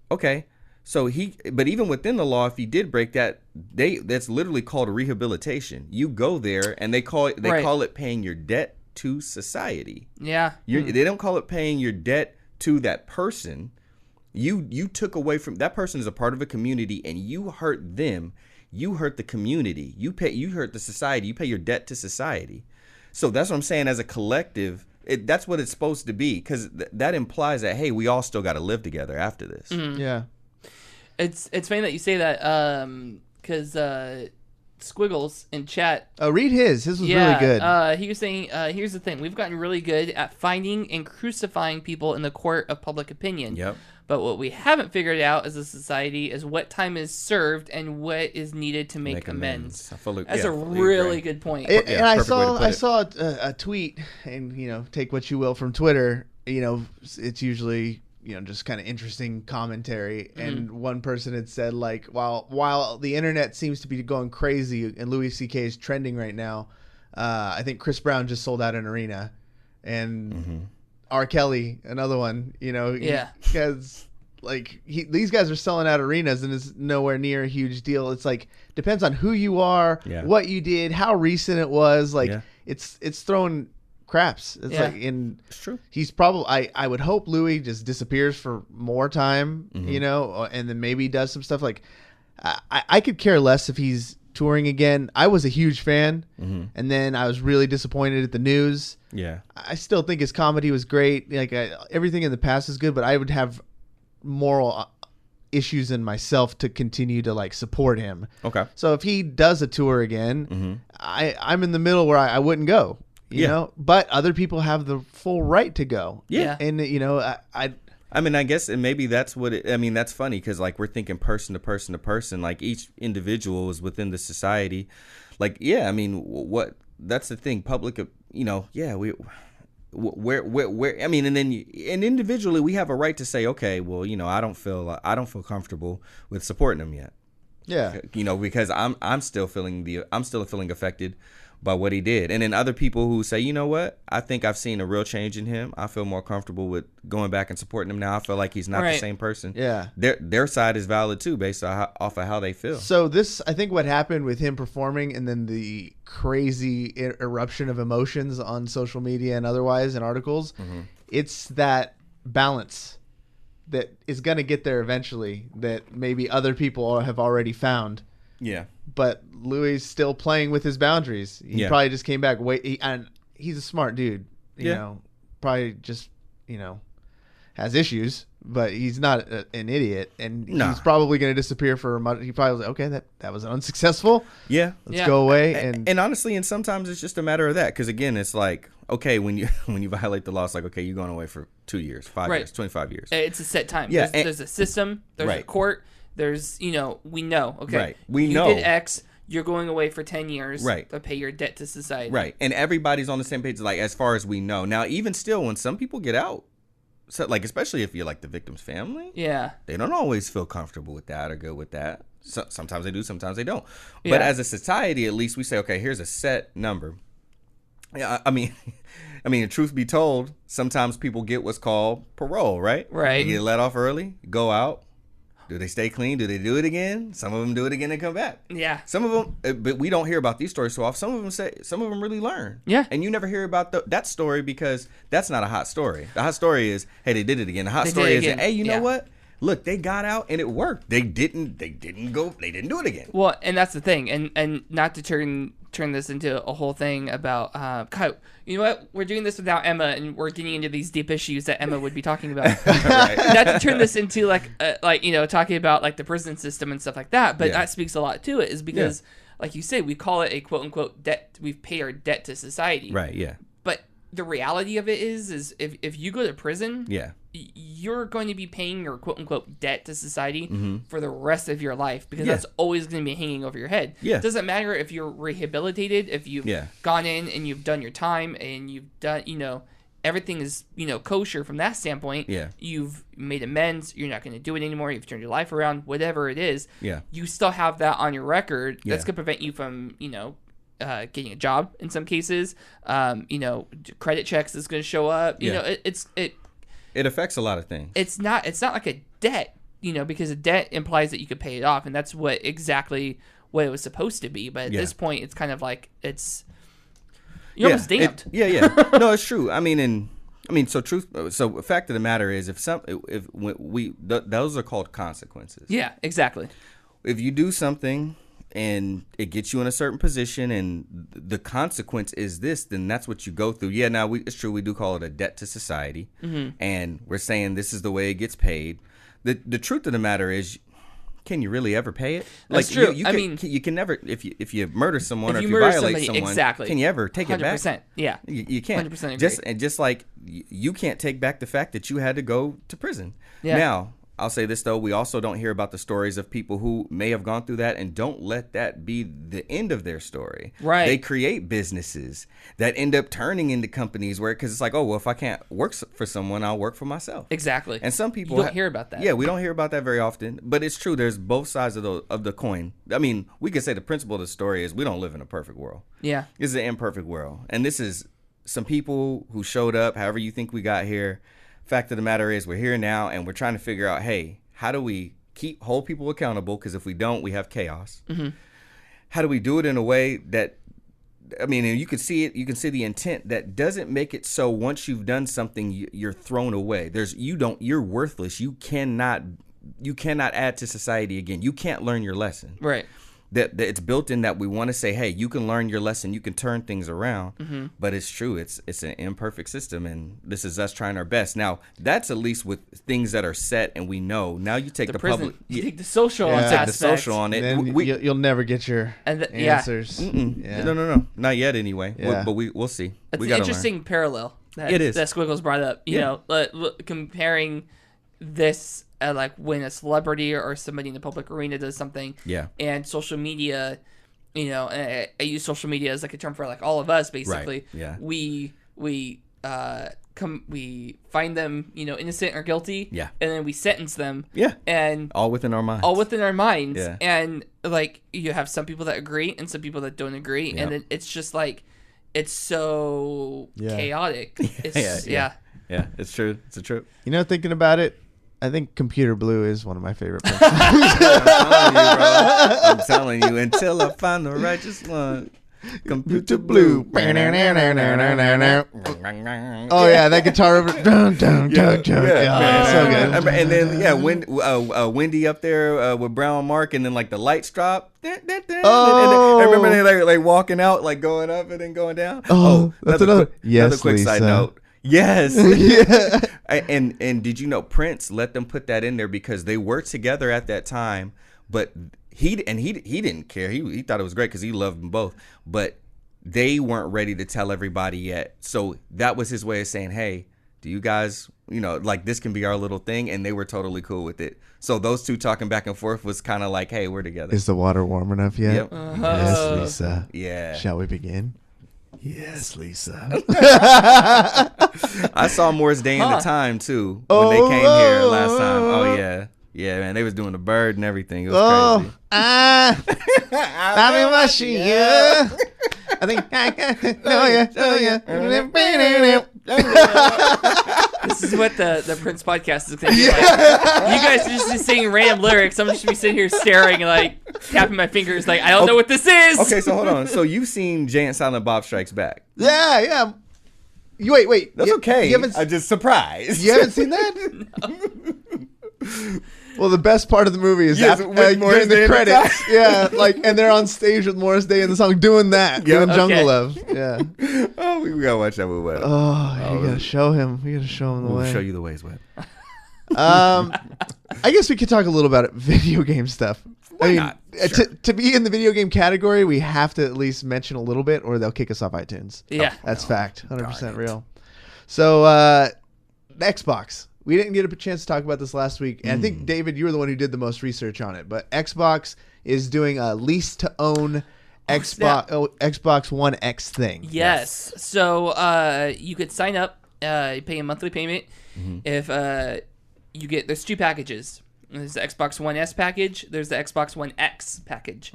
okay, So but even within the law, if he did break that, that's literally called rehabilitation. You go there and they call it paying your debt to society. Yeah. They don't call it paying your debt to that person. You took away from that person is a part of a community, and you hurt them. You hurt the community. You hurt the society. You pay your debt to society. So that's what I'm saying. As a collective, that's what it's supposed to be, because that implies that, hey, we all still got to live together after this. Mm-hmm. Yeah. It's funny that you say that, because Squiggles in chat. Oh, read his. His was really good. He was saying, here's the thing. We've gotten really good at finding and crucifying people in the court of public opinion. Yep. But what we haven't figured out as a society is what time is served and what is needed to make amends. That's a really good point. And I saw a tweet, and take what you will from Twitter. It's usually just kind of interesting commentary. Mm-hmm. And one person had said, like, while the internet seems to be going crazy and Louis CK is trending right now, I think Chris Brown just sold out an arena, and R. Kelly, another one, because these guys are selling out arenas and it's nowhere near a huge deal. It's like, depends on who you are, what you did, how recent it was. It's throwing craps. It's true. He's probably, I would hope Louis just disappears for more time, and then maybe does some stuff. Like, I could care less if he's touring again. I was a huge fan, and then I was really disappointed at the news. Yeah. I still think his comedy was great. Everything in the past is good, but I would have moral issues in myself to continue to support him. Okay. So if he does a tour again, I'm in the middle where I wouldn't go. You know, but other people have the full right to go. Yeah. And I guess, and maybe that's what that's funny, because we're thinking person to person to person, each individual is within the society. What that's the thing, public, and then individually we have a right to say, okay, well, I don't feel comfortable with supporting them yet. Yeah. Because I'm still feeling affected by what he did. And then other people who say, you know what, I think I've seen a real change in him. I feel more comfortable with going back and supporting him now. I feel like he's not the same person. Yeah. Their side is valid too, based off of how they feel. So I think what happened with him performing, and then the crazy eruption of emotions on social media and otherwise in articles, it's that balance that is going to get there eventually, that maybe other people have already found. Yeah. But Louis is still playing with his boundaries. He probably just came back. And he's a smart dude. You know, probably just, has issues, but he's not an idiot. And he's probably going to disappear for a month. He probably was like, okay, that was unsuccessful. Yeah. Let's go away. And honestly, and sometimes it's just a matter of that. Because again, it's like, okay, when you violate the law, it's like, okay, you're going away for 2 years, 5 years, 25 years. It's a set time. Yeah. There's a system. There's a court. There's, we know, okay. Right. You did X, you're going away for 10 years to pay your debt to society. Right. And everybody's on the same page, as far as we know. Now, even still, when some people get out, so especially if you're the victim's family, they don't always feel comfortable with that or good with that. So, sometimes they do, sometimes they don't. But as a society, at least we say, okay, here's a set number. Yeah, I mean, truth be told, sometimes people get what's called parole, right? Right. You get let off early, go out. Do they stay clean? Do they do it again? Some of them do it again and come back. Yeah. Some of them, but we don't hear about these stories so often. Some of them really learn. Yeah. And you never hear about that story, because that's not a hot story. The hot story is, hey, they did it again. The hot story is, hey, you know what? Look, they got out and it worked. They didn't do it again. Well, and that's the thing. And not to turn this into a whole thing about Kyle, you know what? We're doing this without Emma, and we're getting into these deep issues that Emma would be talking about. Not to turn this into talking about the prison system and stuff like that, but that speaks a lot to it, is because like you say, we call it a quote unquote debt. We've paid our debt to society. Right. Yeah. But the reality of it is if you go to prison, you're going to be paying your quote unquote debt to society for the rest of your life, because that's always going to be hanging over your head. It doesn't matter if you're rehabilitated, if you've gone in and you've done your time and you've done, everything is, kosher from that standpoint. You've made amends. You're not going to do it anymore. You've turned your life around, whatever it is. You still have that on your record. That's going to prevent you from, getting a job in some cases. Credit checks is going to show up. It affects a lot of things. It's not like a debt. because a debt implies that you could pay it off, and that's exactly what it was supposed to be. But at this point, it's kind of like you're almost damned. No, it's true. So fact of the matter is, those are called consequences. Yeah, exactly. If you do something and it gets you in a certain position and the consequence is this, then that's what you go through. Yeah, now it's true. We do call it a debt to society, and we're saying this is the way it gets paid. The truth of the matter is, can you really ever pay it? That's true. You can never, if you murder someone or if you murder violate somebody, someone, can you ever take it back? 100%. Yeah. You can't. 100% agree. Just like you can't take back the fact that you had to go to prison. Yeah. Now, I'll say this, though. We also don't hear about the stories of people who may have gone through that and don't let that be the end of their story. Right. They create businesses that end up turning into companies because it's like, oh, well, if I can't work for someone, I'll work for myself. Exactly. And some people you don't hear about that. Yeah, we don't hear about that very often. But it's true. There's both sides of the coin. I mean, we could say the principle of the story is we don't live in a perfect world. Yeah. This is an imperfect world. And this is some people who showed up, however you think we got here. Fact of the matter is we're here now and we're trying to figure out, hey, how do we hold people accountable? Because if we don't, we have chaos. Mm-hmm. How do we do it in a way that, and you can see it. You can see the intent that doesn't make it so once you've done something, you're thrown away. You're worthless. You cannot add to society again. You can't learn your lesson. Right. That it's built in that we want to say, hey, you can learn your lesson, you can turn things around. Mm-hmm. But it's true, it's an imperfect system, and this is us trying our best. Now, that's at least with things that are set and we know. Now you take the public, you take the social aspect. The social on it. Then you'll never get your answers. Yeah. No, not yet anyway. Yeah. But we'll see. It's an interesting parallel. It is. That Squiggles brought up. You know, comparing this. Like when a celebrity or somebody in the public arena does something, and social media, I use social media as like a term for like all of us basically. Right. Yeah. We find them, innocent or guilty. Yeah. And then we sentence them. Yeah. And all within our minds. Yeah. And like you have some people that agree and some people that don't agree, and then it's just like it's so chaotic. It's, Yeah, it's true. It's a trip. Thinking about it, I think Computer Blue is one of my favorite songs. I'm telling you, until I find the righteous one. Computer Blue. Oh yeah, that guitar. So good. And then Wendy up there with Brown Mark, and then like the lights drop. Oh, I remember they like walking out, like going up and then going down. Oh, that's another quick Lisa. side note. Yes. Yeah. And did you know Prince let them put that in there because they were together at that time, but he didn't care. He thought it was great because he loved them both, but they weren't ready to tell everybody yet. So that was his way of saying, hey, do you guys, like this can be our little thing, and they were totally cool with it. So those two talking back and forth was kind of like, hey, we're together. Is the water warm enough yet? Yep. Yes, Lisa. Yeah. Shall we begin? Yes, Lisa. I saw Morris Day in the Time too when they came here last time. Oh yeah, man. They was doing the bird and everything. It was crazy. I've been watching you. I think I can know you. This is what the Prince podcast is going to be like. You guys are just singing random lyrics. I'm just going to be sitting here staring and like tapping my fingers like, I don't know what this is. Okay, so hold on. So you've seen Jay and Silent Bob Strikes Back. Yeah. Wait. That's okay. I'm just surprised. You haven't seen that? No. Well, the best part of the movie is during the credits. Yeah, and they're on stage with Morris Day in the song doing that. Doing Jungle Love. Yeah. Oh, we gotta watch that with Webb. Oh, you gotta show him. We gotta show him the way. We'll show you the ways, Webb. I guess we could talk a little about video game stuff. Why not? Sure. To be in the video game category, we have to at least mention a little bit, or they'll kick us off iTunes. Yeah, that's fact. 100% real. So, Xbox. We didn't get a chance to talk about this last week. And I think, David, you were the one who did the most research on it. But Xbox is doing a lease-to-own Xbox One X thing. Yes. So you could sign up, you pay a monthly payment. Mm-hmm. If there's two packages. There's the Xbox One S package. There's the Xbox One X package.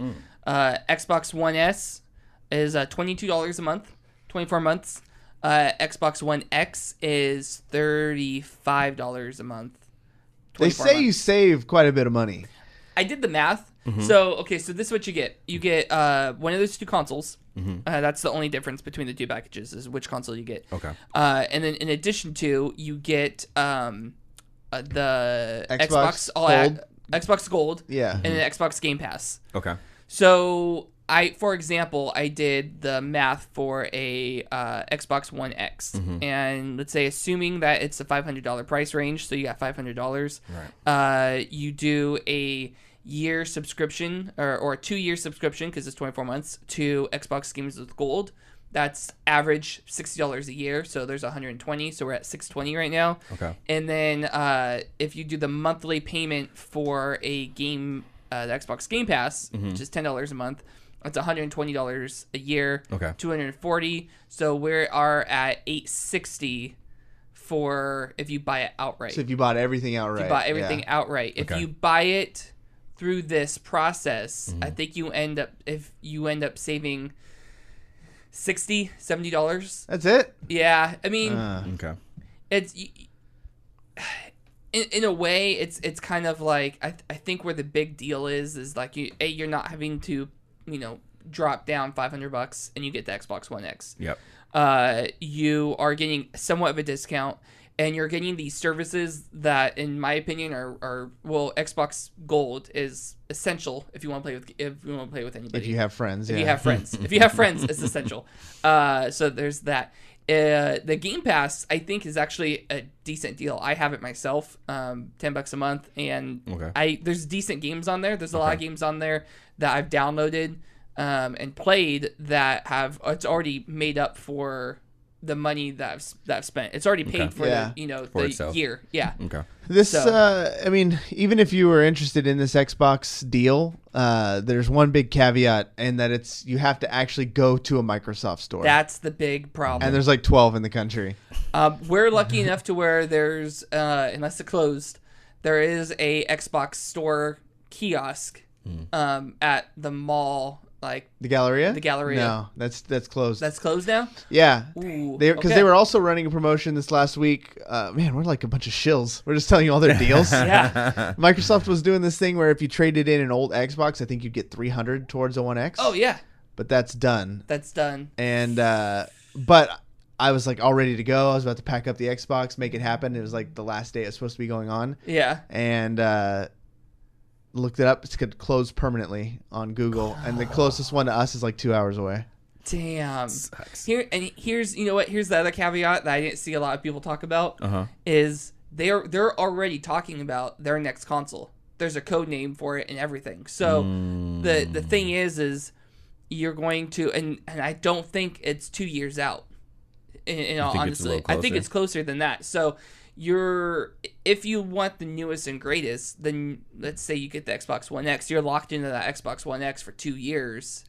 Xbox One S is $22 a month, 24 months. Xbox One X is $35 a month, They say you save quite a bit of money. I did the math. So this is what you get. You get one of those two consoles. That's the only difference between the two packages is which console you get. Okay. And then in addition to, you get the Xbox Gold. Xbox Gold. Yeah. And an Xbox Game Pass. Okay. So for example, I did the math for a Xbox One X, and let's say assuming that it's a $500 price range, so you got $500. Right. You do a year subscription or a 2-year subscription because it's 24 months to Xbox Games with Gold. That's average $60 a year, so there's 120. So we're at 620 right now. Okay. And then if you do the monthly payment for a game, the Xbox Game Pass, which is $10 a month. It's $120 a year. Okay. $240. So we are at $860 for if you buy it outright. So if you bought everything outright. If you bought everything outright. If you buy it through this process, I think you end up saving $60, $70. That's it? Yeah. I mean, Okay. it's in a way it's kind of like I think where the big deal is like you're not having to drop down $500 and you get the Xbox One X. Yep. You are getting somewhat of a discount, and you're getting these services that, in my opinion, are Xbox Gold is essential if you want to play with anybody. If you have friends, if you have friends, it's essential. So there's that. The Game Pass, I think, is actually a decent deal. I have it myself, $10 a month, and there's decent games on there. There's a lot of games on there that I've downloaded and played that it's already made up for the money that I've spent. It's already paid for the year. Yeah. Okay. This, I mean, even if you were interested in this Xbox deal, there's one big caveat, and that you have to actually go to a Microsoft store. That's the big problem. And there's like 12 in the country. We're lucky enough to where there's, unless it's closed, there is a Xbox store kiosk at the mall. Like the Galleria? The Galleria. No, that's closed. That's closed now? Yeah. Ooh, because they were also running a promotion this last week. Man, we're like a bunch of shills. We're just telling you all their deals. Yeah. Microsoft was doing this thing where if you traded in an old Xbox, I think you'd get $300 towards a One X. Oh yeah. But that's done. That's done. And but I was like all ready to go. I was about to pack up the Xbox, make it happen. It was like the last day it was supposed to be going on. Yeah. And looked it up. It's closed permanently on Google, and the closest one to us is like 2 hours away. Damn. Sucks. Here's you know what? Here's the other caveat that I didn't see a lot of people talk about. Is they're already talking about their next console. There's a code name for it and everything. So the thing is you're going to and I don't think it's 2 years out. In all honesty, I think it's closer than that. So if you want the newest and greatest, then let's say you get the Xbox One X, you're locked into that Xbox One X for 2 years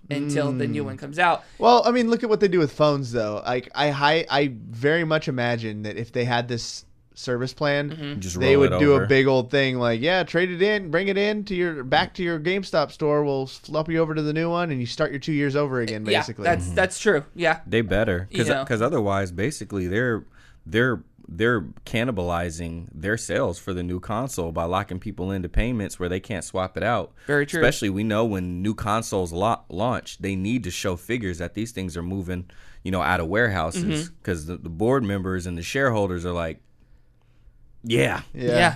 until the new one comes out. Well, I mean, look at what they do with phones, though. Like I very much imagine that if they had this service plan, they would do a big old thing like, trade it in, bring it in to back to your GameStop store. We'll flop you over to the new one, and you start your 2 years over again, basically. Yeah, that's true. Yeah, they better because otherwise, basically, they're cannibalizing their sales for the new console by locking people into payments where they can't swap it out. Very true. Especially we know when new consoles launch, they need to show figures that these things are moving, out of warehouses because the board members and the shareholders are like, yeah.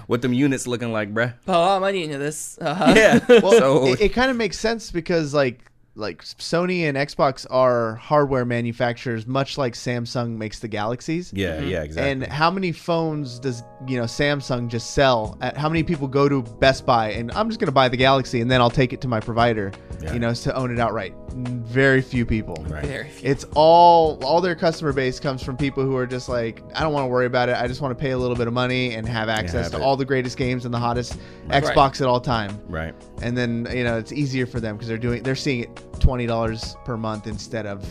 What them units looking like, bruh? Put a lot of money into this. Yeah. Well, so it kind of makes sense because like Sony and Xbox are hardware manufacturers, much like Samsung makes the Galaxies. Yeah, exactly. And how many phones does Samsung just sell? How many people go to Best Buy and I'm just going to buy the Galaxy and then I'll take it to my provider, to own it outright? Very few people. Right. Very few. It's all their customer base comes from people who are just like, I don't want to worry about it. I just want to pay a little bit of money and have access to all the greatest games and the hottest Xbox at all time. Right. And then it's easier for them because they're seeing it $20 per month instead of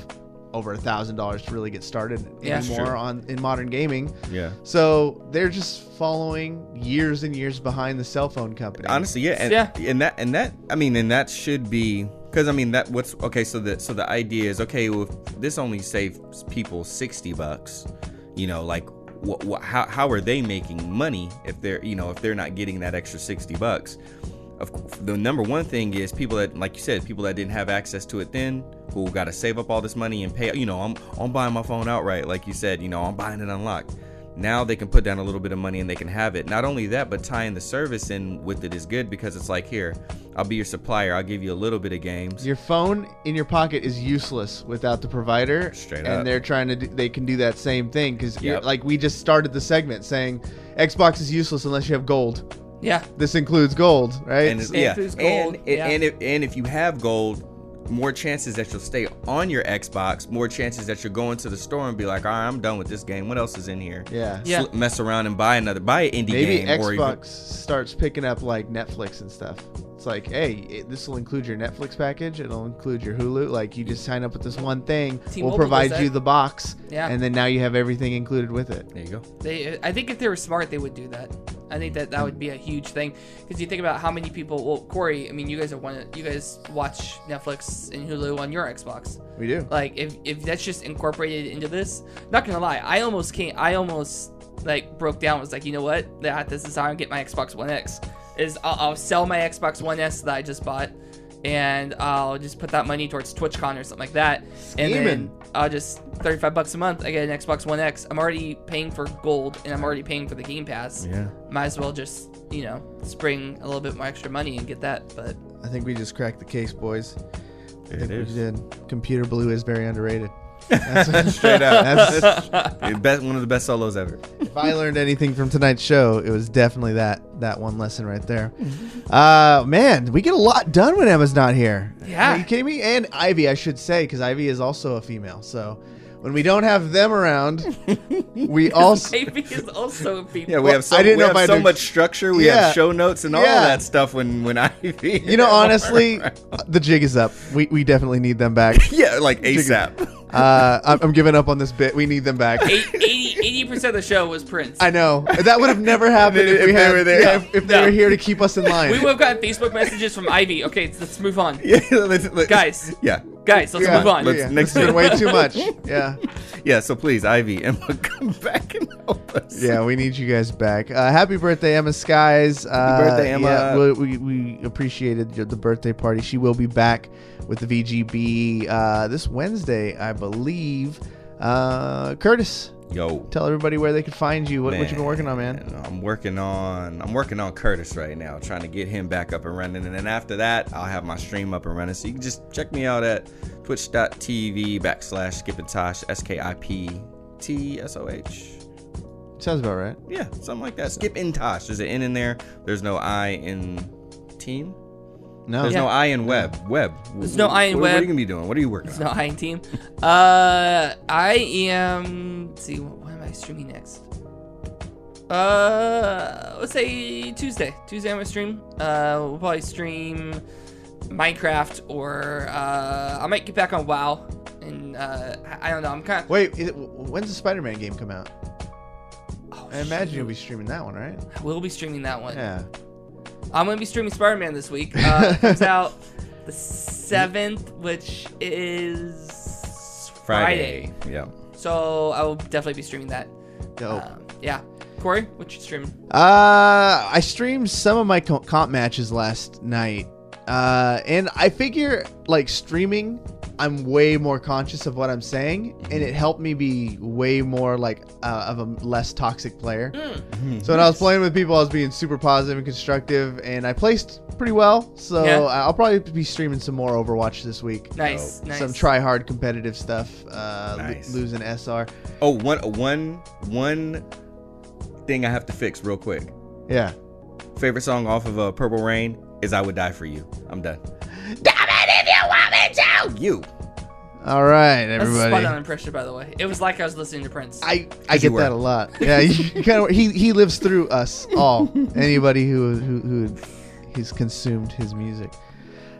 over $1,000 to really get started anymore in modern gaming. Yeah. So they're just following years and years behind the cell phone company. Honestly, and that should be because so the idea is well, if this only saves people $60, like how are they making money if they're not getting that extra $60? The number one thing is people that, like you said, people that didn't have access to it then, who got to save up all this money and pay. I'm buying my phone outright, like you said. I'm buying it unlocked. Now they can put down a little bit of money and they can have it. Not only that, but tying the service in with it is good, because it's like, here, I'll be your supplier. I'll give you a little bit of games. Your phone in your pocket is useless without the provider. Straight and up. they're trying to they can do that same thing, because Yep. like we just started the segment saying Xbox is useless unless you have gold. Yeah. This includes gold, right? And includes gold, and if you have gold, more chances that you'll stay on your Xbox, more chances that you'll go into the store and be like, all right, I'm done with this game. What else is in here? Yeah. Mess around and buy an indie Maybe game. Xbox starts picking up like Netflix and stuff. It's like, hey, this will include your Netflix package. It'll include your Hulu. Like, you just sign up with this one thing. T-Mobile We'll provide does you that. the box. Yeah. And then now you have everything included with it. There you go. I think if they were smart, they would do that. I think that would be a huge thing, because you think about how many people. Well, Corey, I mean, you guys watch Netflix and Hulu on your Xbox. We do. Like, if that's just incorporated into this, not gonna lie, I almost like broke down. Was like, you know what? This is how I get my Xbox One X. Is I'll sell my Xbox One S that I just bought, and I'll just put that money towards TwitchCon or something like that. And then I'll just $35 a month. I get an Xbox One X. I'm already paying for gold, and I'm already paying for the Game Pass. Yeah. Might as well just spring a little bit more extra money and get that. But I think we just cracked the case, boys. I think It we is. did. Computer Blue is very underrated. Straight up. That's, One of the best solos ever. if I learned anything from tonight's show, it was definitely that one lesson right there. Man, we get a lot done when Emma's not here. Yeah. Are you kidding me? And Ivy, I should say, because Ivy is also a female. So when we don't have them around, we also... Maybe is also people. Yeah, we have so, I didn't know if I so had to- much structure. We Yeah. have show notes and all Yeah. that stuff when Ivy. You know, honestly, the jig is up. We definitely need them back. Yeah, like ASAP. I'm giving up on this bit. We need them back. 80% of the show was Prince. I know. That would have never happened if If they were there. yeah, if they No. were here to keep us in line. We would have gotten Facebook messages from Ivy. Okay, let's move on. Yeah, Guys, Yeah, let's move on. let's- Yeah, next this is week. way too much. Yeah. yeah. So please, Ivy, Emma, come back and help us. Yeah, we need you guys back. Happy birthday, Emma Skies. Happy birthday, Emma. Yeah, we appreciated the birthday party. She will be back with the VGB this Wednesday, I believe. Curtis, Yo. tell everybody where they can find you. What you been working on, man? I'm working on Curtis right now, trying to get him back up and running. And then after that, I'll have my stream up and running. So you can just check me out at twitch.tv/skipandtosh, SKIPTSOH. Sounds about right. Yeah, something like that. Skip and Tosh. There's an N in there. There's no I in team. No. There's Yeah. no I in Webb. Webb. There's no I in What Webb. are you gonna be doing? What are you working It's on? not high team. I am. Let's see, what am I streaming next? Let's say Tuesday. Tuesday I'm gonna stream. We'll probably stream Minecraft, or I might get back on WoW. And I don't know. I'm kind of. Wait, when's the Spider-Man game come out? Oh, I imagine you'll be streaming that one, right? We'll be streaming that one. Yeah. I'm gonna be streaming Spider-Man this week. It comes out the 7th, which is Friday. Yeah. So I will definitely be streaming that. Dope. Yeah. Corey, what you streaming? I streamed some of my comp matches last night, and I figure like streaming, I'm way more conscious of what I'm saying, and it helped me be way more like of a less toxic player. So when I was playing with people, I was being super positive and constructive, and I placed pretty well. So Yeah. I'll probably be streaming some more Overwatch this week. Nice, nice. Some try hard competitive stuff. Nice. Losing SR. Oh, one thing I have to fix real quick. Yeah. Favorite song off of Purple Rain is "I Would Die for You." I'm done. You. All right, That's a everybody. spot on impression, by the way. It was like I was listening to Prince. I you get were. that a lot. Yeah, you kind of he lives through us all. Anybody who he's consumed his music.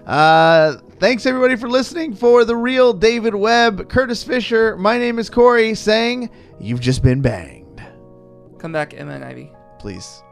Thanks everybody for listening. For the real David Webb, Curtis Fisher, my name is Corey, saying you've just been banged. Come back, Emma and Ivy. Please.